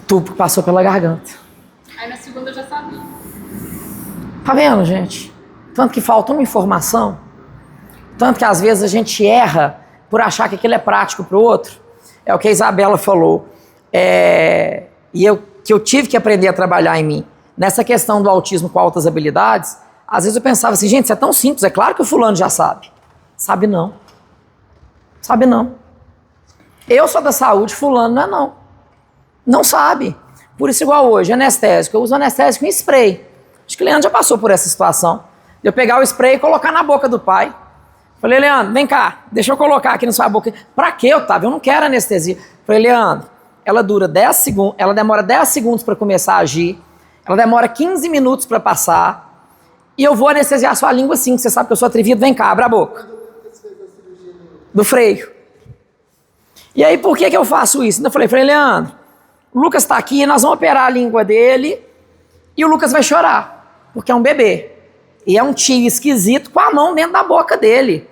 Tubo que passou pela garganta. Aí na segunda eu já sabia. Tá vendo, gente? Tanto que falta uma informação, tanto que às vezes a gente erra por achar que aquilo é prático para o outro. É o que a Isabela falou. Que eu tive que aprender a trabalhar em mim. Nessa questão do autismo com altas habilidades, às vezes eu pensava assim, gente, isso é tão simples, é claro que o fulano já sabe. Sabe não. Sabe não. Eu sou da saúde, fulano não é não. Não sabe. Por isso, igual hoje, anestésico. Eu uso anestésico em spray. Acho que o Leandro já passou por essa situação. De eu pegar o spray e colocar na boca do pai. Falei, Leandro, vem cá, deixa eu colocar aqui na sua boca. Pra quê, Otávio? Eu não quero anestesia. Falei, Leandro, ela dura 10 segundos, ela demora 10 segundos para começar a agir, ela demora 15 minutos para passar, e eu vou anestesiar a sua língua assim, que você sabe que eu sou atrevido, vem cá, abre a boca. Do freio. E aí, por que eu faço isso? Então eu falei, Leandro, o Lucas tá aqui, nós vamos operar a língua dele, e o Lucas vai chorar, porque é um bebê. E é um tio esquisito com a mão dentro da boca dele.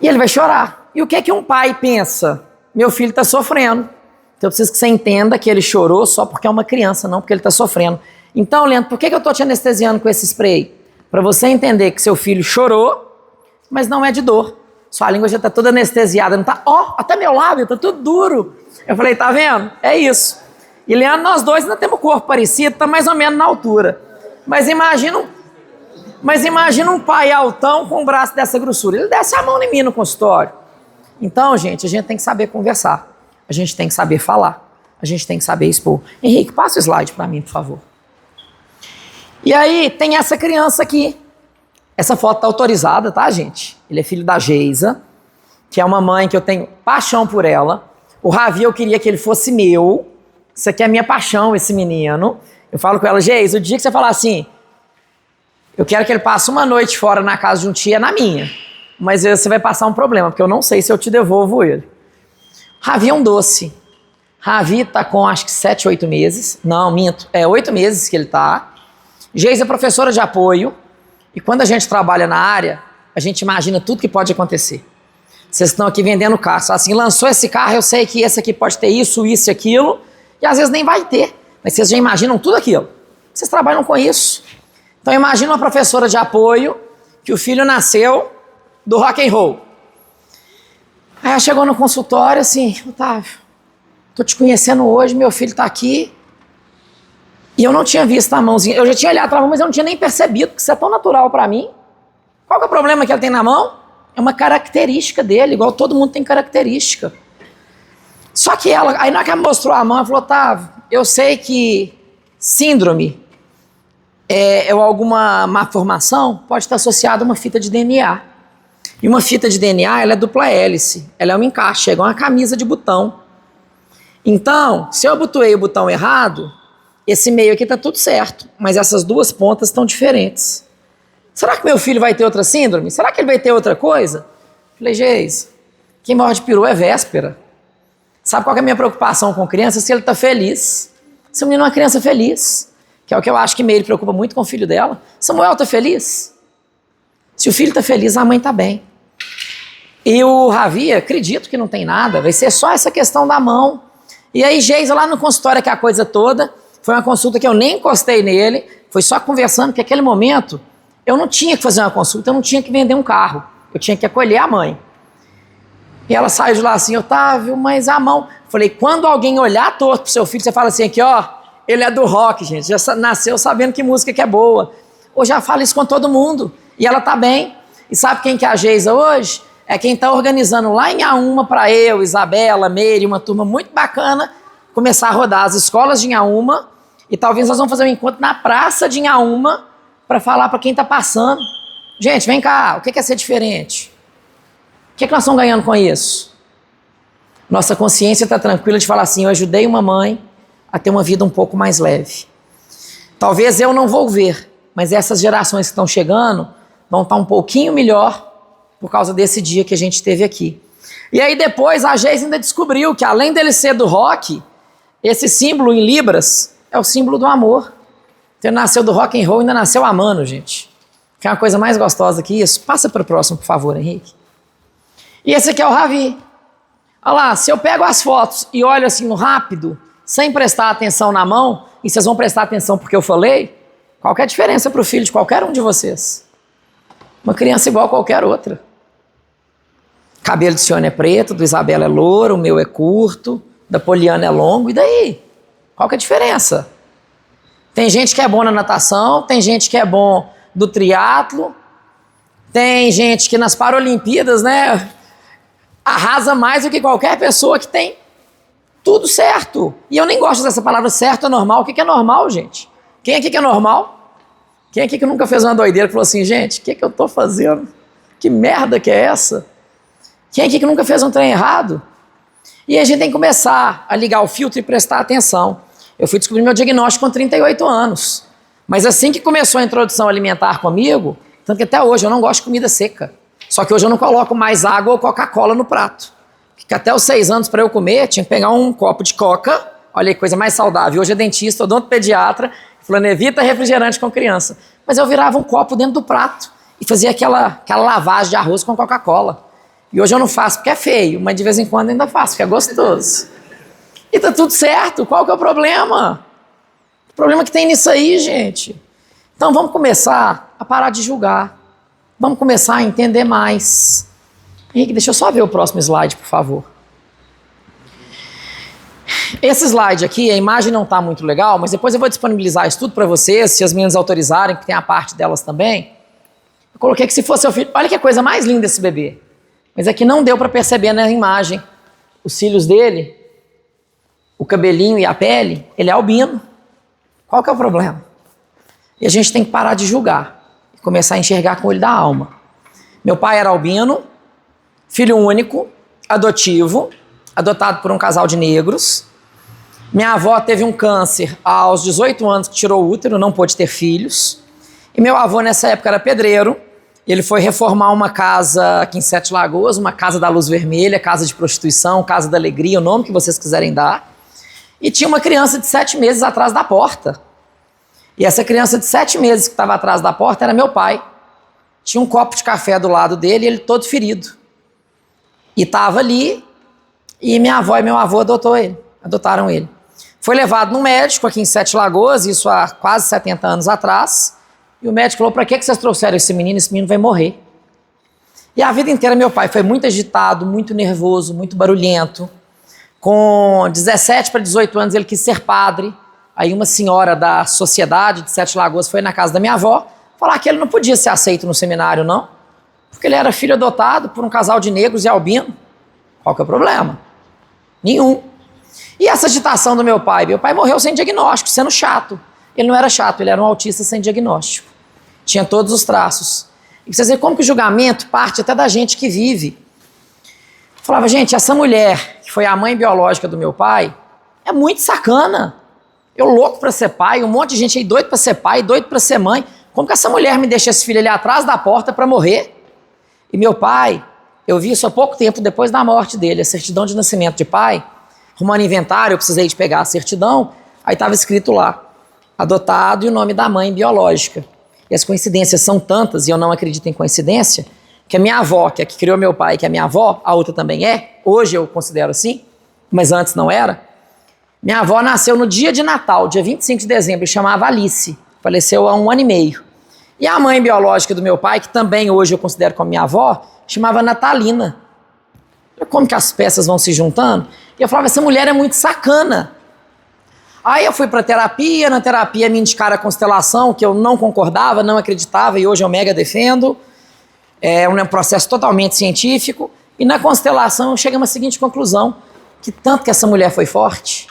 E ele vai chorar. E o que um pai pensa? Meu filho está sofrendo. Então eu preciso que você entenda que ele chorou só porque é uma criança, não porque ele está sofrendo. Então, Leandro, por que eu estou te anestesiando com esse spray? Para você entender que seu filho chorou, mas não é de dor. Sua língua já está toda anestesiada. Não tá, até meu lábio está tudo duro. Eu falei, tá vendo? É isso. E Leandro, nós dois ainda temos o corpo parecido, está mais ou menos na altura. Mas imagina um pai altão com um braço dessa grossura. Ele desce a mão em mim no consultório. Então, gente, a gente tem que saber conversar. A gente tem que saber falar. A gente tem que saber expor. Henrique, passa o slide para mim, por favor. E aí, tem essa criança aqui. Essa foto tá autorizada, tá, gente? Ele é filho da Geisa, que é uma mãe que eu tenho paixão por ela. O Ravi, eu queria que ele fosse meu. Isso aqui é a minha paixão, esse menino. Eu falo com ela, Geisa, o dia que você falar assim, eu quero que ele passe uma noite fora na casa de um tio, é na minha. Mas você vai passar um problema, porque eu não sei se eu te devolvo ele. Ravi é um doce. Ravi tá com acho que 7, 8 meses. Não, minto. 8 meses que ele tá. Geisa é professora de apoio. E quando a gente trabalha na área, a gente imagina tudo que pode acontecer. Vocês estão aqui vendendo carro. Só assim, lançou esse carro, eu sei que esse aqui pode ter isso, isso e aquilo. E às vezes nem vai ter. Mas vocês já imaginam tudo aquilo. Vocês trabalham com isso. Então imagina uma professora de apoio que o filho nasceu do rock and roll. Aí ela chegou no consultório assim, Otávio, tô te conhecendo hoje, meu filho tá aqui. E eu não tinha visto a mãozinha. Eu já tinha olhado pra mão, mas eu não tinha nem percebido, que isso é tão natural pra mim. Qual que é o problema que ele tem na mão? É uma característica dele, igual todo mundo tem característica. Só que ela, aí na hora que ela mostrou a mão, ela falou, Otávio, eu sei que síndrome ou alguma malformação pode estar associada a uma fita de DNA. E uma fita de DNA, ela é dupla hélice. Ela é um encaixe, é igual uma camisa de botão. Então, se eu abotoei o botão errado, esse meio aqui está tudo certo, mas essas duas pontas estão diferentes. Será que meu filho vai ter outra síndrome? Será que ele vai ter outra coisa? Falei, Geis, quem morre de peru é véspera. Sabe qual que é a minha preocupação com criança? Se ele está feliz. Se o menino é uma criança feliz, que é o que eu acho que Meire preocupa muito com o filho dela. Samuel está feliz? Se o filho está feliz, a mãe está bem. E o Ravi, acredito que não tem nada, vai ser só essa questão da mão. E aí, Geisa, lá no consultório, que é a coisa toda, foi uma consulta que eu nem encostei nele, foi só conversando, porque naquele momento eu não tinha que fazer uma consulta, eu não tinha que vender um carro, eu tinha que acolher a mãe. E ela saiu de lá assim, Otávio, mas a mão... Falei, quando alguém olhar torto pro seu filho, você fala assim, aqui ó, ele é do rock, gente, já nasceu sabendo que música que é boa. Ou já fala isso com todo mundo, e ela tá bem. E sabe quem que é a Geisa hoje? É quem tá organizando lá em Inhaúma para eu, Isabela, Meire, uma turma muito bacana, começar a rodar as escolas de Inhaúma, e talvez nós vamos fazer um encontro na praça de Inhaúma para falar para quem tá passando. Gente, vem cá, o que é ser diferente? O que nós estamos ganhando com isso? Nossa consciência está tranquila de falar assim, eu ajudei uma mãe a ter uma vida um pouco mais leve. Talvez eu não vou ver, mas essas gerações que estão chegando vão estar um pouquinho melhor por causa desse dia que a gente teve aqui. E aí depois a Geisa ainda descobriu que além dele ser do rock, esse símbolo em libras é o símbolo do amor. Então ele nasceu do rock and roll e ainda nasceu amando, gente. Que é uma coisa mais gostosa que isso. Passa para o próximo, por favor, Henrique. E esse aqui é o Ravi. Olha lá, se eu pego as fotos e olho assim no rápido, sem prestar atenção na mão, e vocês vão prestar atenção porque eu falei, qual que é a diferença para o filho de qualquer um de vocês? Uma criança igual a qualquer outra. Cabelo de Cione é preto, do Isabela é louro, o meu é curto, da Poliana é longo, e daí? Qual que é a diferença? Tem gente que é bom na natação, tem gente que é bom do triatlo, tem gente que nas Paralimpíadas, né, arrasa mais do que qualquer pessoa que tem tudo certo. E eu nem gosto dessa palavra certo é normal. O que é normal, gente? Quem aqui que é normal? Quem aqui que nunca fez uma doideira que falou assim, gente, o que eu tô fazendo? Que merda que é essa? Quem aqui que nunca fez um trem errado? E a gente tem que começar a ligar o filtro e prestar atenção. Eu fui descobrir meu diagnóstico com 38 anos. Mas assim que começou a introdução alimentar comigo, tanto que até hoje eu não gosto de comida seca. Só que hoje eu não coloco mais água ou Coca-Cola no prato. Porque até os 6 anos para eu comer, tinha que pegar um copo de coca, olha que coisa mais saudável. Hoje é dentista, odontopediatra, falando evita refrigerante com criança. Mas eu virava um copo dentro do prato e fazia aquela lavagem de arroz com Coca-Cola. E hoje eu não faço porque é feio, mas de vez em quando ainda faço, porque é gostoso. E tá tudo certo, qual que é o problema? O problema que tem nisso aí, gente. Então vamos começar a parar de julgar. Vamos começar a entender mais. Henrique, deixa eu só ver o próximo slide, por favor. Esse slide aqui, a imagem não está muito legal, mas depois eu vou disponibilizar isso tudo para vocês, se as meninas autorizarem, que tem a parte delas também. Eu coloquei que se fosse seu filho... Olha que coisa mais linda esse bebê. Mas aqui não deu para perceber na imagem. Os cílios dele, o cabelinho e a pele, ele é albino. Qual que é o problema? E a gente tem que parar de julgar e começar a enxergar com o olho da alma. Meu pai era albino, filho único, adotivo, adotado por um casal de negros. Minha avó teve um câncer aos 18 anos que tirou o útero, não pôde ter filhos. E meu avô nessa época era pedreiro. Ele foi reformar uma casa aqui em Sete Lagoas, uma casa da luz vermelha, casa de prostituição, casa da alegria, o nome que vocês quiserem dar. E tinha uma criança de 7 meses atrás da porta. E essa criança de 7 meses que estava atrás da porta era meu pai. Tinha um copo de café do lado dele e ele todo ferido. E estava ali, e minha avó e meu avô adotaram ele. Foi levado no médico aqui em Sete Lagoas, isso há quase 70 anos atrás, e o médico falou, para que vocês trouxeram esse menino vai morrer. E a vida inteira meu pai foi muito agitado, muito nervoso, muito barulhento. Com 17 para 18 anos ele quis ser padre, aí uma senhora da sociedade de Sete Lagoas foi na casa da minha avó, falar que ele não podia ser aceito no seminário não, porque ele era filho adotado por um casal de negros e albino. Qual que é o problema? Nenhum. E essa agitação do meu pai? Meu pai morreu sem diagnóstico, sendo chato. Ele não era chato, ele era um autista sem diagnóstico. Tinha todos os traços. E vocês veem como que o julgamento parte até da gente que vive. Eu falava, gente, essa mulher, que foi a mãe biológica do meu pai, é muito sacana. Eu louco pra ser pai, um monte de gente aí doido pra ser pai, doido pra ser mãe. Como que essa mulher me deixa esse filho ali atrás da porta pra morrer? E meu pai, eu vi isso há pouco tempo depois da morte dele, a certidão de nascimento de pai, arrumando inventário, eu precisei de pegar a certidão, aí estava escrito lá, adotado e o nome da mãe biológica. E as coincidências são tantas, e eu não acredito em coincidência, que a minha avó, que é a que criou meu pai, que é a minha avó, a outra também é, hoje eu considero assim, mas antes não era. Minha avó nasceu no dia de Natal, dia 25 de dezembro, e chamava Alice, faleceu há 1 ano e meio. E a mãe biológica do meu pai, que também hoje eu considero como minha avó, chamava Natalina. Como que as peças vão se juntando? E eu falava, essa mulher é muito sacana. Aí eu fui para terapia, na terapia me indicaram a constelação, que eu não concordava, não acreditava, e hoje eu mega defendo. É um processo totalmente científico. E na constelação eu cheguei a uma seguinte conclusão, que tanto que essa mulher foi forte,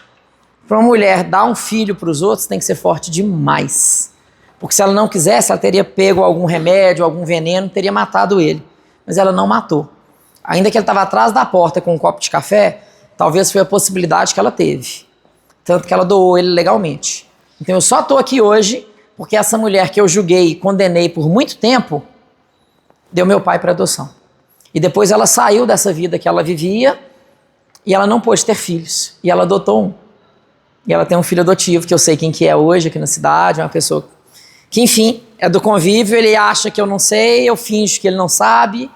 para uma mulher dar um filho para os outros tem que ser forte demais. Porque se ela não quisesse, ela teria pego algum remédio, algum veneno, teria matado ele. Mas ela não matou. Ainda que ele estava atrás da porta com um copo de café, talvez foi a possibilidade que ela teve. Tanto que ela doou ele legalmente. Então eu só estou aqui hoje porque essa mulher que eu julguei e condenei por muito tempo, deu meu pai para adoção. E depois ela saiu dessa vida que ela vivia e ela não pôde ter filhos. E ela adotou um. E ela tem um filho adotivo, que eu sei quem que é hoje aqui na cidade, uma pessoa que, enfim, é do convívio, ele acha que eu não sei, eu finjo que ele não sabe,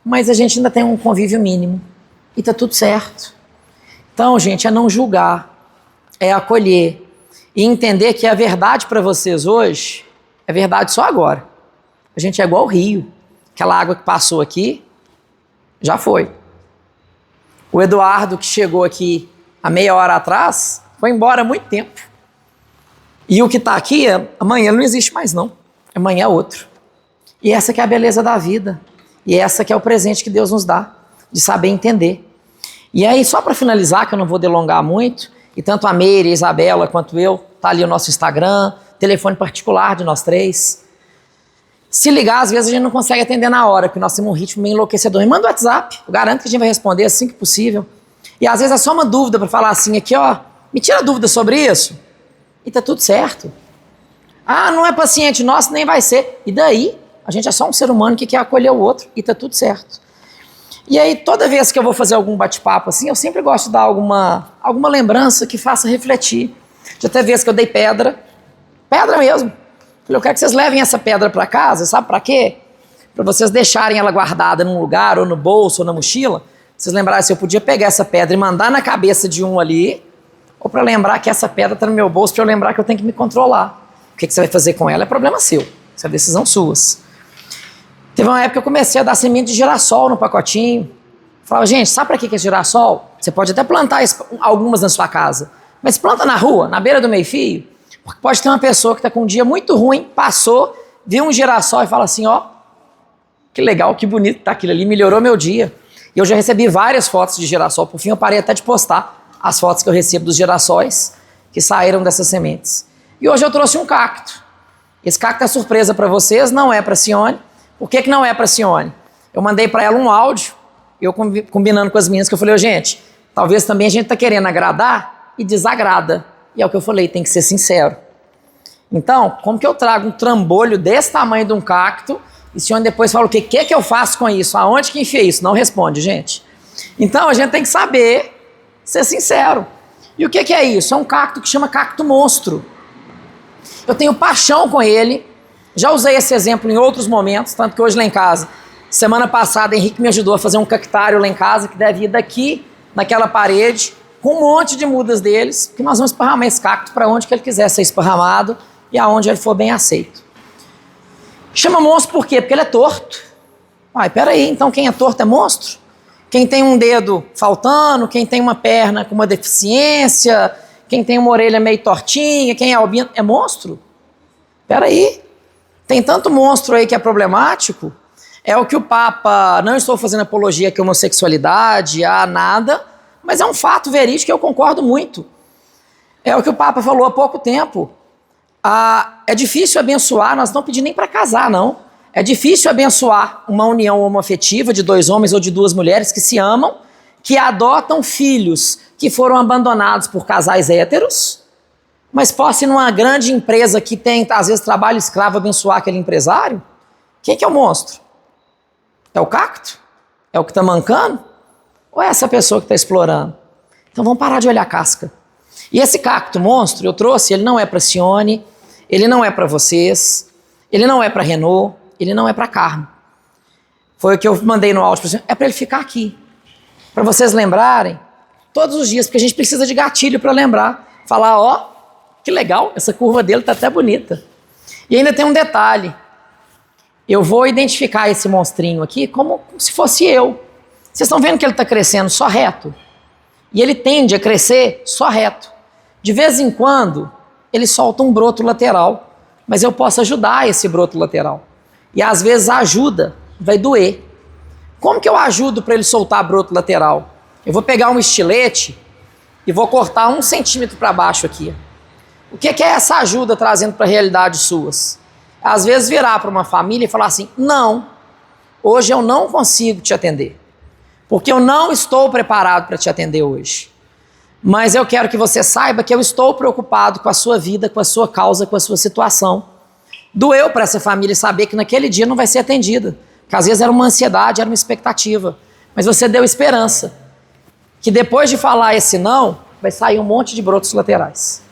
mas a gente ainda tem um convívio mínimo. E tá tudo certo. Então, gente, é não julgar, é acolher e entender que a verdade para vocês hoje é verdade só agora. A gente é igual o rio. Aquela água que passou aqui, já foi. O Eduardo, que chegou aqui há meia hora atrás, foi embora há muito tempo. E o que está aqui, amanhã não existe mais não. Amanhã é outro. E essa que é a beleza da vida. E essa que é o presente que Deus nos dá, de saber entender. E aí, só para finalizar, que eu não vou delongar muito, e tanto a Meire, a Isabela, quanto eu, tá ali o nosso Instagram, telefone particular de nós três. Se ligar, às vezes a gente não consegue atender na hora, porque nós temos um ritmo meio enlouquecedor. Me manda o WhatsApp, eu garanto que a gente vai responder assim que possível. E às vezes é só uma dúvida para falar assim, aqui ó, me tira dúvida sobre isso. E tá tudo certo. Ah, não é paciente nosso, nem vai ser. E daí? A gente é só um ser humano que quer acolher o outro e tá tudo certo. E aí, toda vez que eu vou fazer algum bate-papo assim, eu sempre gosto de dar alguma lembrança que faça refletir. Já teve vezes que eu dei pedra mesmo. Falei, eu quero que vocês levem essa pedra para casa, sabe para quê? Para vocês deixarem ela guardada num lugar, ou no bolso, ou na mochila. Vocês lembrarem se eu podia pegar essa pedra e mandar na cabeça de um ali, ou para lembrar que essa pedra está no meu bolso, para eu lembrar que eu tenho que me controlar. O que você vai fazer com ela é problema seu. Isso é decisão sua. Teve uma época que eu comecei a dar semente de girassol no pacotinho. Falava, gente, sabe para que é girassol? Você pode até plantar algumas na sua casa, mas planta na rua, na beira do meio-fio, porque pode ter uma pessoa que está com um dia muito ruim, passou, viu um girassol e fala assim, ó, que legal, que bonito tá aquilo ali, melhorou meu dia. E eu já recebi várias fotos de girassol, por fim eu parei até de postar as fotos que eu recebo dos girassóis que saíram dessas sementes. E hoje eu trouxe um cacto. Esse cacto é surpresa para vocês, não é para Cione. Por que não é para Cione? Eu mandei para ela um áudio, eu combinando com as meninas, que eu falei, gente, talvez também a gente tá querendo agradar e desagrada. E é o que eu falei, tem que ser sincero. Então, como que eu trago um trambolho desse tamanho de um cacto e Cione depois fala o que eu faço com isso? Aonde que enfia isso? Não responde, gente. Então, a gente tem que saber ser sincero. E o que é isso? É um cacto que chama cacto monstro. Eu tenho paixão com ele. Já usei esse exemplo em outros momentos, tanto que hoje lá em casa, semana passada, Henrique me ajudou a fazer um cactário lá em casa, que deve ir daqui, naquela parede, com um monte de mudas deles, que nós vamos esparramar esse cacto para onde que ele quiser ser esparramado e aonde ele for bem aceito. Chama monstro por quê? Porque ele é torto. Ai, peraí, então quem é torto é monstro? Quem tem um dedo faltando, quem tem uma perna com uma deficiência, quem tem uma orelha meio tortinha, quem é albino, é monstro? Peraí. Tem tanto monstro aí que é problemático, é o que o Papa, não estou fazendo apologia à homossexualidade, a nada, mas é um fato verídico que eu concordo muito. É o que o Papa falou há pouco tempo. É difícil abençoar, nós não pedimos nem para casar, não. É difícil abençoar uma união homoafetiva de dois homens ou de duas mulheres que se amam, que adotam filhos que foram abandonados por casais héteros, mas possa ir numa grande empresa que tem, às vezes, trabalho escravo, abençoar aquele empresário? Quem que é o monstro? É o cacto? É o que está mancando? Ou é essa pessoa que está explorando? Então vamos parar de olhar a casca. E esse cacto monstro, eu trouxe, ele não é para Cione, ele não é para vocês, ele não é para Renault, ele não é para Carmo. Foi o que eu mandei no áudio para vocês, é para ele ficar aqui. Para vocês lembrarem, todos os dias, porque a gente precisa de gatilho para lembrar. Falar, ó, que legal, essa curva dele tá até bonita. E ainda tem um detalhe. Eu vou identificar esse monstrinho aqui como se fosse eu. Vocês estão vendo que ele está crescendo só reto? E ele tende a crescer só reto. De vez em quando, ele solta um broto lateral, mas eu posso ajudar esse broto lateral. E às vezes a ajuda vai doer. Como que eu ajudo para ele soltar broto lateral? Eu vou pegar um estilete e vou cortar 1 centímetro para baixo aqui. O que é essa ajuda trazendo para a realidade suas? Às vezes virar para uma família e falar assim, não, hoje eu não consigo te atender, porque eu não estou preparado para te atender hoje. Mas eu quero que você saiba que eu estou preocupado com a sua vida, com a sua causa, com a sua situação. Doeu para essa família saber que naquele dia não vai ser atendida, que às vezes era uma ansiedade, era uma expectativa, mas você deu esperança, que depois de falar esse não, vai sair um monte de brotos laterais.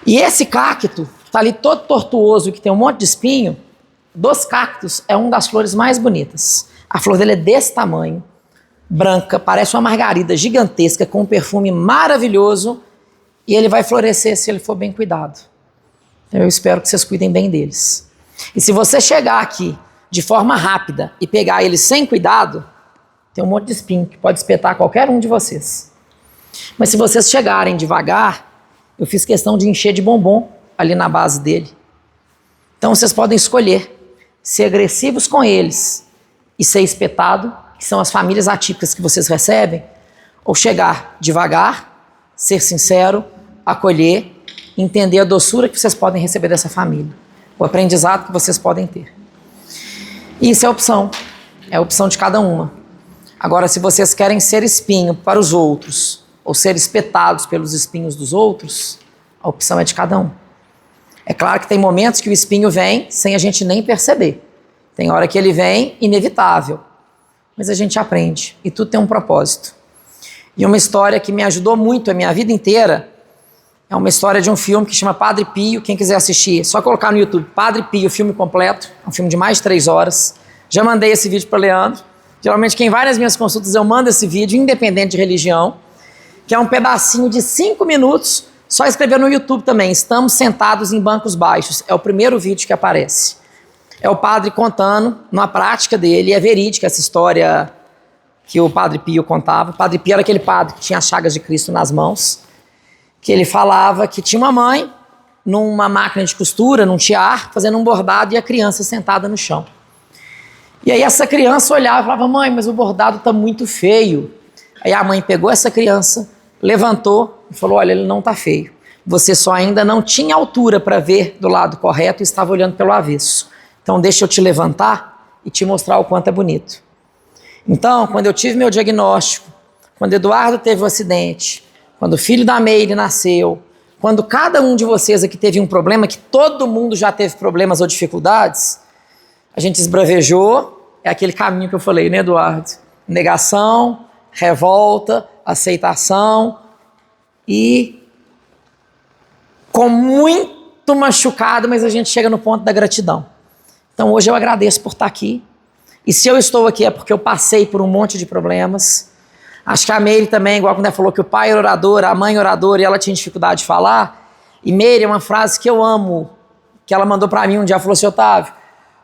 E esse cacto, que está ali todo tortuoso, que tem um monte de espinho, dos cactos é uma das flores mais bonitas. A flor dele é desse tamanho, branca, parece uma margarida gigantesca, com um perfume maravilhoso, e ele vai florescer se ele for bem cuidado. Eu espero que vocês cuidem bem deles. E se você chegar aqui de forma rápida e pegar eles sem cuidado, tem um monte de espinho que pode espetar qualquer um de vocês. Mas se vocês chegarem devagar, eu fiz questão de encher de bombom ali na base dele. Então vocês podem escolher ser agressivos com eles e ser espetado, que são as famílias atípicas que vocês recebem, ou chegar devagar, ser sincero, acolher, entender a doçura que vocês podem receber dessa família, o aprendizado que vocês podem ter. E isso é a opção de cada uma. Agora, se vocês querem ser espinho para os outros, ou ser espetados pelos espinhos dos outros, a opção é de cada um. É claro que tem momentos que o espinho vem sem a gente nem perceber. Tem hora que ele vem inevitável, mas a gente aprende e tudo tem um propósito. E uma história que me ajudou muito a minha vida inteira é uma história de um filme que chama Padre Pio. Quem quiser assistir, é só colocar no YouTube Padre Pio, filme completo. É um filme de mais de 3 horas. Já mandei esse vídeo para Leandro. Geralmente quem vai nas minhas consultas eu mando esse vídeo, independente de religião, que é um pedacinho de 5 minutos, só escrever no YouTube também. Estamos sentados em bancos baixos. É o primeiro vídeo que aparece. É o padre contando, numa prática dele, é verídica essa história que o Padre Pio contava. O Padre Pio era aquele padre que tinha as chagas de Cristo nas mãos, que ele falava que tinha uma mãe numa máquina de costura, num tiar, fazendo um bordado e a criança sentada no chão. E aí essa criança olhava e falava: mãe, mas o bordado está muito feio. Aí a mãe pegou essa criança, levantou e falou: olha, ele não está feio. Você só ainda não tinha altura para ver do lado correto e estava olhando pelo avesso. Então deixa eu te levantar e te mostrar o quanto é bonito. Então, quando eu tive meu diagnóstico, quando Eduardo teve o acidente, quando o filho da Meire nasceu, quando cada um de vocês aqui teve um problema, que todo mundo já teve problemas ou dificuldades, a gente esbravejou, é aquele caminho que eu falei, né, Eduardo? Negação, revolta, aceitação e com muito machucado, mas a gente chega no ponto da gratidão. Então hoje eu agradeço por estar aqui. E se eu estou aqui é porque eu passei por um monte de problemas. Acho que a Meire também, igual quando ela falou que o pai era orador, a mãe oradora, e ela tinha dificuldade de falar. E Meire é uma frase que eu amo, que ela mandou para mim um dia, falou assim: Otávio,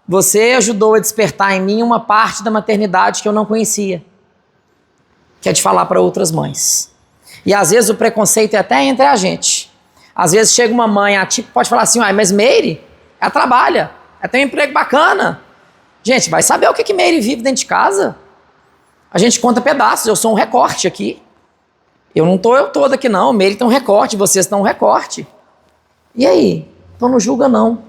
você ajudou a despertar em mim uma parte da maternidade que eu não conhecia, que é de falar para outras mães. E às vezes o preconceito é até entre a gente. Às vezes chega uma mãe atípica, pode falar assim: mas Meire, ela trabalha, ela tem um emprego bacana. Gente, vai saber o que Meire vive dentro de casa? A gente conta pedaços, eu sou um recorte aqui. Eu não estou eu todo aqui não, Meire tem um recorte, vocês estão um recorte. E aí? Então não julga não.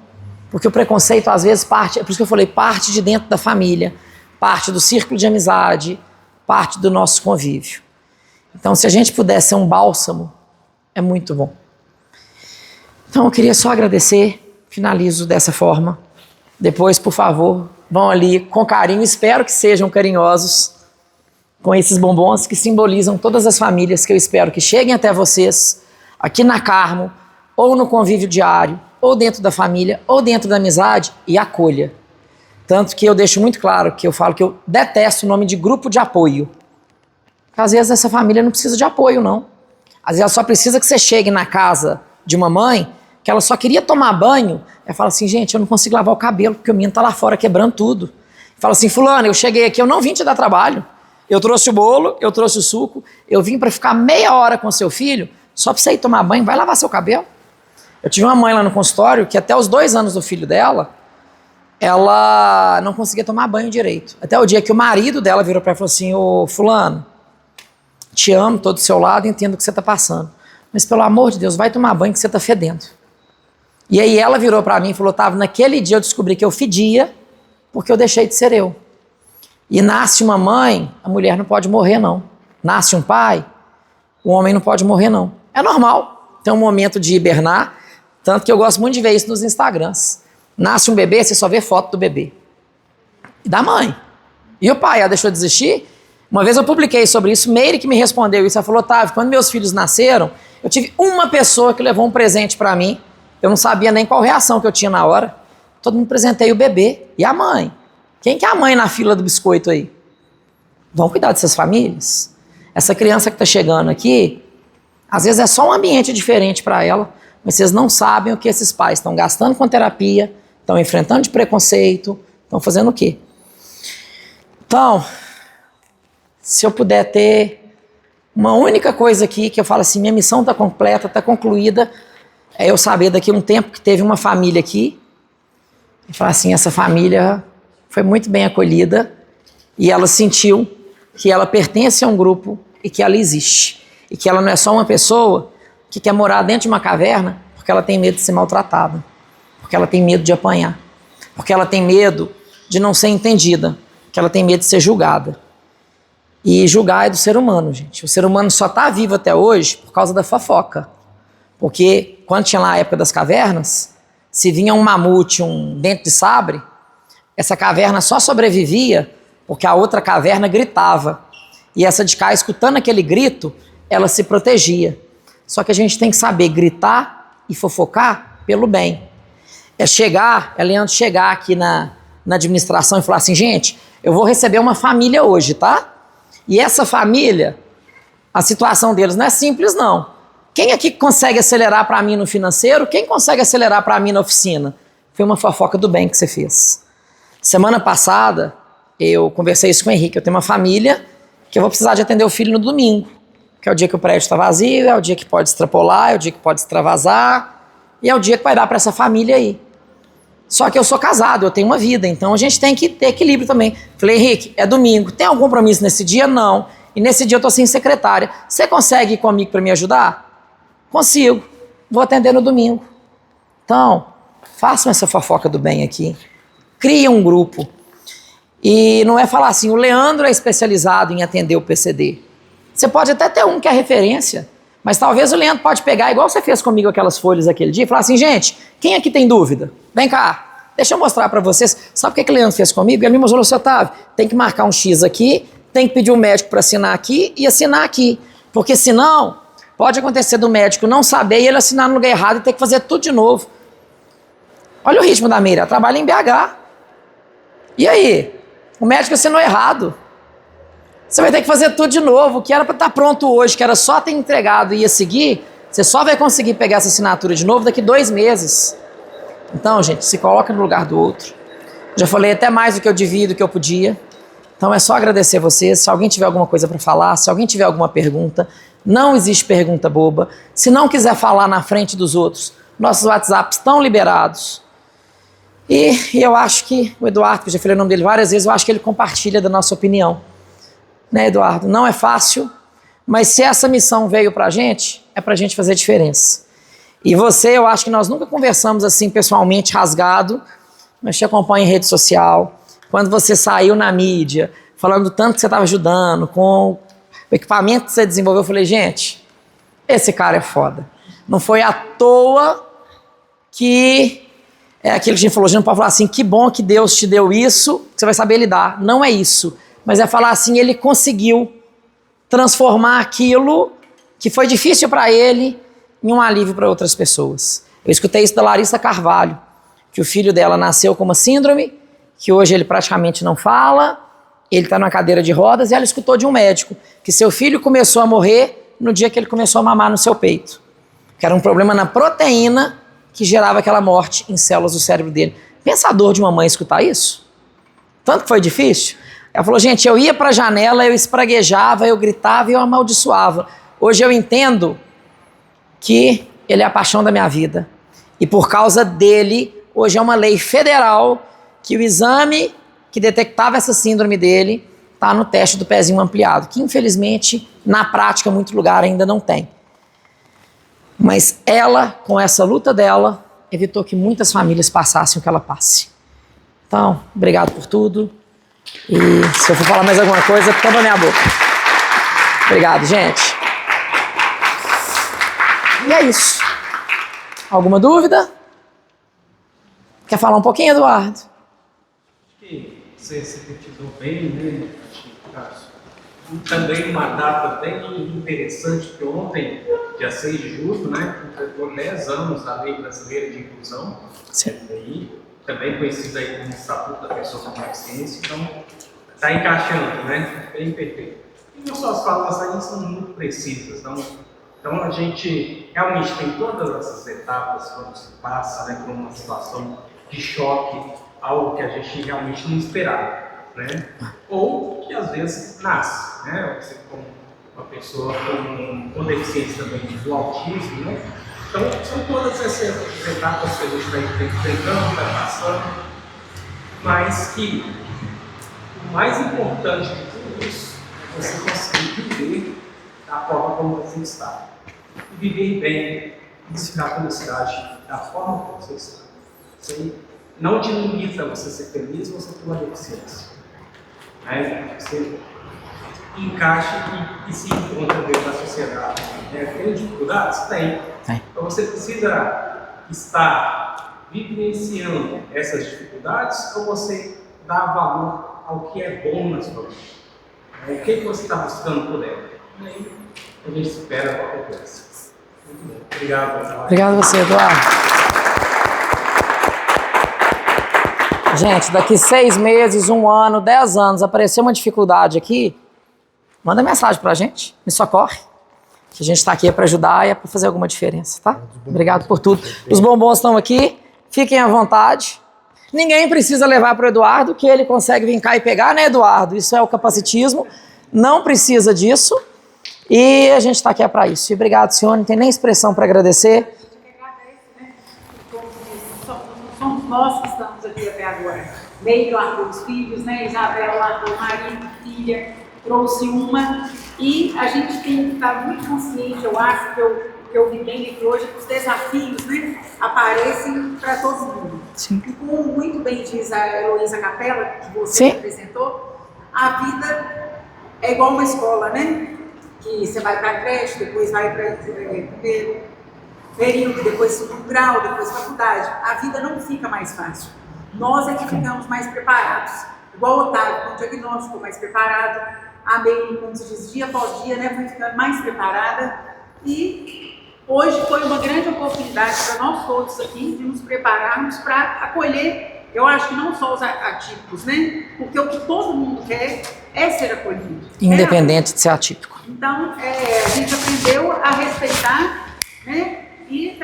Porque o preconceito às vezes parte, é por isso que eu falei, parte de dentro da família, parte do círculo de amizade, parte do nosso convívio. Então se a gente puder ser um bálsamo, é muito bom. Então eu queria só agradecer, finalizo dessa forma. Depois, por favor, vão ali com carinho, espero que sejam carinhosos com esses bombons que simbolizam todas as famílias que eu espero que cheguem até vocês, aqui na Carmo, ou no convívio diário, ou dentro da família, ou dentro da amizade, e acolha. Tanto que eu deixo muito claro que eu falo que eu detesto o nome de grupo de apoio. Porque às vezes essa família não precisa de apoio, não. Às vezes ela só precisa que você chegue na casa de uma mãe que ela só queria tomar banho, ela fala assim: gente, eu não consigo lavar o cabelo porque o menino tá lá fora quebrando tudo. Fala assim: fulano, eu cheguei aqui, eu não vim te dar trabalho. Eu trouxe o bolo, eu trouxe o suco, eu vim para ficar meia hora com seu filho, só para você ir tomar banho, vai lavar seu cabelo. Eu tive uma mãe lá no consultório que até os 2 anos do filho dela, ela não conseguia tomar banho direito. Até o dia que o marido dela virou para ela e falou assim: ô fulano, te amo, tô do seu lado, entendo o que você tá passando. Mas pelo amor de Deus, vai tomar banho que você tá fedendo. E aí ela virou para mim e falou: Otávio, naquele dia eu descobri que eu fedia porque eu deixei de ser eu. E nasce uma mãe, a mulher não pode morrer não. Nasce um pai, o homem não pode morrer não. É normal, tem um momento de hibernar, tanto que eu gosto muito de ver isso nos Instagrams. Nasce um bebê, você só vê foto do bebê. E da mãe. E o pai, ela deixou de existir? Uma vez eu publiquei sobre isso, Meire que me respondeu isso, ela falou, Otávio, quando meus filhos nasceram, eu tive uma pessoa que levou um presente para mim, eu não sabia nem qual reação que eu tinha na hora, todo mundo presentei o bebê e a mãe. Quem que é a mãe na fila do biscoito aí? Vão cuidar dessas famílias? Essa criança que está chegando aqui, às vezes é só um ambiente diferente para ela, mas vocês não sabem o que esses pais estão gastando com terapia, estão enfrentando de preconceito, estão fazendo o quê? Então, se eu puder ter uma única coisa aqui que eu falo assim, minha missão está completa, está concluída, é eu saber daqui a um tempo que teve uma família aqui, e falar assim, essa família foi muito bem acolhida e ela sentiu que ela pertence a um grupo e que ela existe. E que ela não é só uma pessoa que quer morar dentro de uma caverna porque ela tem medo de ser maltratada, porque ela tem medo de apanhar, porque ela tem medo de não ser entendida, porque ela tem medo de ser julgada. E julgar é do ser humano, gente. O ser humano só está vivo até hoje por causa da fofoca. Porque quando tinha lá a época das cavernas, se vinha um mamute, um dente de sabre, essa caverna só sobrevivia porque a outra caverna gritava. E essa de cá, escutando aquele grito, ela se protegia. Só que a gente tem que saber gritar e fofocar pelo bem. É Leandro chegar aqui na administração e falar assim, gente, eu vou receber uma família hoje, tá? E essa família, a situação deles não é simples, não. Quem aqui consegue acelerar para mim no financeiro? Quem consegue acelerar para mim na oficina? Foi uma fofoca do bem que você fez. Semana passada, eu conversei isso com o Henrique. Eu tenho uma família que eu vou precisar de atender o filho no domingo, que é o dia que o prédio está vazio, é o dia que pode extrapolar, é o dia que pode extravasar, e é o dia que vai dar para essa família aí. Só que eu sou casado, eu tenho uma vida, então a gente tem que ter equilíbrio também. Falei, Henrique, é domingo, tem algum compromisso nesse dia? Não. E nesse dia eu estou sem secretária. Você consegue ir comigo para me ajudar? Consigo. Vou atender no domingo. Então, façam essa fofoca do bem aqui. Criem um grupo. E não é falar assim, o Leandro é especializado em atender o PCD. Você pode até ter um que é referência, mas talvez o Leandro pode pegar, igual você fez comigo aquelas folhas aquele dia, e falar assim, gente, quem aqui tem dúvida? Vem cá, deixa eu mostrar para vocês. Sabe o que o Leandro fez comigo? Ele me mostrou, seu Otávio, tem que marcar um X aqui, tem que pedir um médico para assinar aqui e assinar aqui. Porque senão, pode acontecer do médico não saber e ele assinar no lugar errado e ter que fazer tudo de novo. Olha o ritmo da Meire, ela trabalha em BH. E aí? O médico assinou errado. Você vai ter que fazer tudo de novo. O que era para estar pronto hoje, que era só ter entregado e ia seguir, você só vai conseguir pegar essa assinatura de novo daqui 2 meses. Então, gente, se coloca no lugar do outro. Já falei até mais do que eu devia, do que eu podia. Então é só agradecer vocês. Se alguém tiver alguma coisa para falar, se alguém tiver alguma pergunta, não existe pergunta boba. Se não quiser falar na frente dos outros, nossos WhatsApps estão liberados. E eu acho que o Eduardo, que eu já falei o nome dele várias vezes, eu acho que ele compartilha da nossa opinião. Né, Eduardo? Não é fácil, mas se essa missão veio pra gente, é pra gente fazer diferença. E você, eu acho que nós nunca conversamos assim pessoalmente, rasgado, mas te acompanho em rede social. Quando você saiu na mídia, falando do tanto que você estava ajudando, com o equipamento que você desenvolveu, eu falei, gente, esse cara é foda. Não foi à toa que é aquilo que a gente falou, a gente não pode falar assim, que bom que Deus te deu isso, que você vai saber lidar. Não é isso. Mas é falar assim, ele conseguiu transformar aquilo que foi difícil para ele em um alívio para outras pessoas. Eu escutei isso da Larissa Carvalho, que o filho dela nasceu com uma síndrome, que hoje ele praticamente não fala, ele está numa cadeira de rodas, e ela escutou de um médico que seu filho começou a morrer no dia que ele começou a mamar no seu peito. Que era um problema na proteína que gerava aquela morte em células do cérebro dele. Pensa a dor de uma mãe escutar isso? Tanto que foi difícil. Ela falou, gente, eu ia para a janela, eu espraguejava, eu gritava e eu amaldiçoava. Hoje eu entendo que ele é a paixão da minha vida. E por causa dele, hoje é uma lei federal que o exame que detectava essa síndrome dele está no teste do pezinho ampliado, que infelizmente, na prática, muito lugar ainda não tem. Mas ela, com essa luta dela, evitou que muitas famílias passassem o que ela passe. Então, obrigado por tudo. E se eu for falar mais alguma coisa, tampa minha boca. Obrigado, gente. E é isso. Alguma dúvida? Quer falar um pouquinho, Eduardo? Acho que você sintetizou bem, né? Também uma data bem interessante, que ontem, dia 6 de julho, né, completou 10 anos da Lei Brasileira de Inclusão, aí, também conhecida aí como Estatuto da Pessoa com Deficiência, então está encaixando, né, bem perfeito. E as suas falas aí são muito precisas, então a gente realmente tem todas essas etapas quando se passa, né, por uma situação de choque, algo que a gente realmente não esperava, né? Ou que às vezes nasce, né? Você como uma pessoa com deficiência também do autismo, né? Então são todas essas etapas que a gente vai enfrentando, vai passando, mas que o mais importante de tudo isso é você conseguir viver da forma como você está. E viver bem, buscar a felicidade da forma como você está. Você não te limita a você ser feliz ou você ter uma deficiência. Você encaixa e se encontra dentro da sociedade. Tem dificuldades? Tem. Então você precisa estar vivenciando essas dificuldades ou você dá valor ao que é bom na sua vida? O que você está buscando por ela? E aí a gente espera qualquer coisa. Muito bom. Obrigado. Obrigado a você, Eduardo. Gente, daqui 6 meses, 1 ano, 10 anos, aparecer uma dificuldade aqui, manda mensagem pra gente, me socorre. Que a gente está aqui para ajudar e é para fazer alguma diferença, tá? Obrigado por tudo. Os bombons estão aqui, fiquem à vontade. Ninguém precisa levar para o Eduardo, que ele consegue vir cá e pegar, né, Eduardo? Isso é o capacitismo, não precisa disso. E a gente está aqui para isso. E obrigado, senhor, não tem nem expressão para agradecer. Somos nós que estamos aqui até agora. Meio largou os filhos, né? Isabel largou marido, filha, trouxe uma. E a gente tem que estar muito consciente, eu acho, que eu vi bem aqui hoje, que os desafios, né, aparecem para todo mundo. Sim. E como muito bem diz a Heloísa Capella, que você apresentou, a vida é igual uma escola, né? Que você vai para a creche, depois vai para primeiro período, depois segundo grau, depois faculdade. A vida não fica mais fácil. Nós é que ficamos mais preparados. Igual o Otávio, com o diagnóstico, ficou mais preparado. A Meire, como se diz, dia após dia, né, foi ficando mais preparada. E hoje foi uma grande oportunidade para nós todos aqui de nos prepararmos para acolher, eu acho que não só os atípicos, né? Porque o que todo mundo quer é ser acolhido. Independente de ser atípico. Então, a gente aprendeu a respeitar, né? E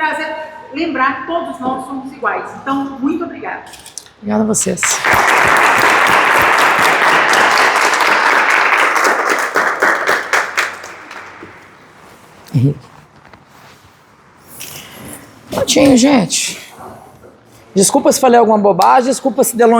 lembrar que todos nós somos iguais. Então, muito obrigada. Obrigada a vocês. Henrique. Prontinho, gente. Desculpa se falei alguma bobagem, desculpa se delonguei.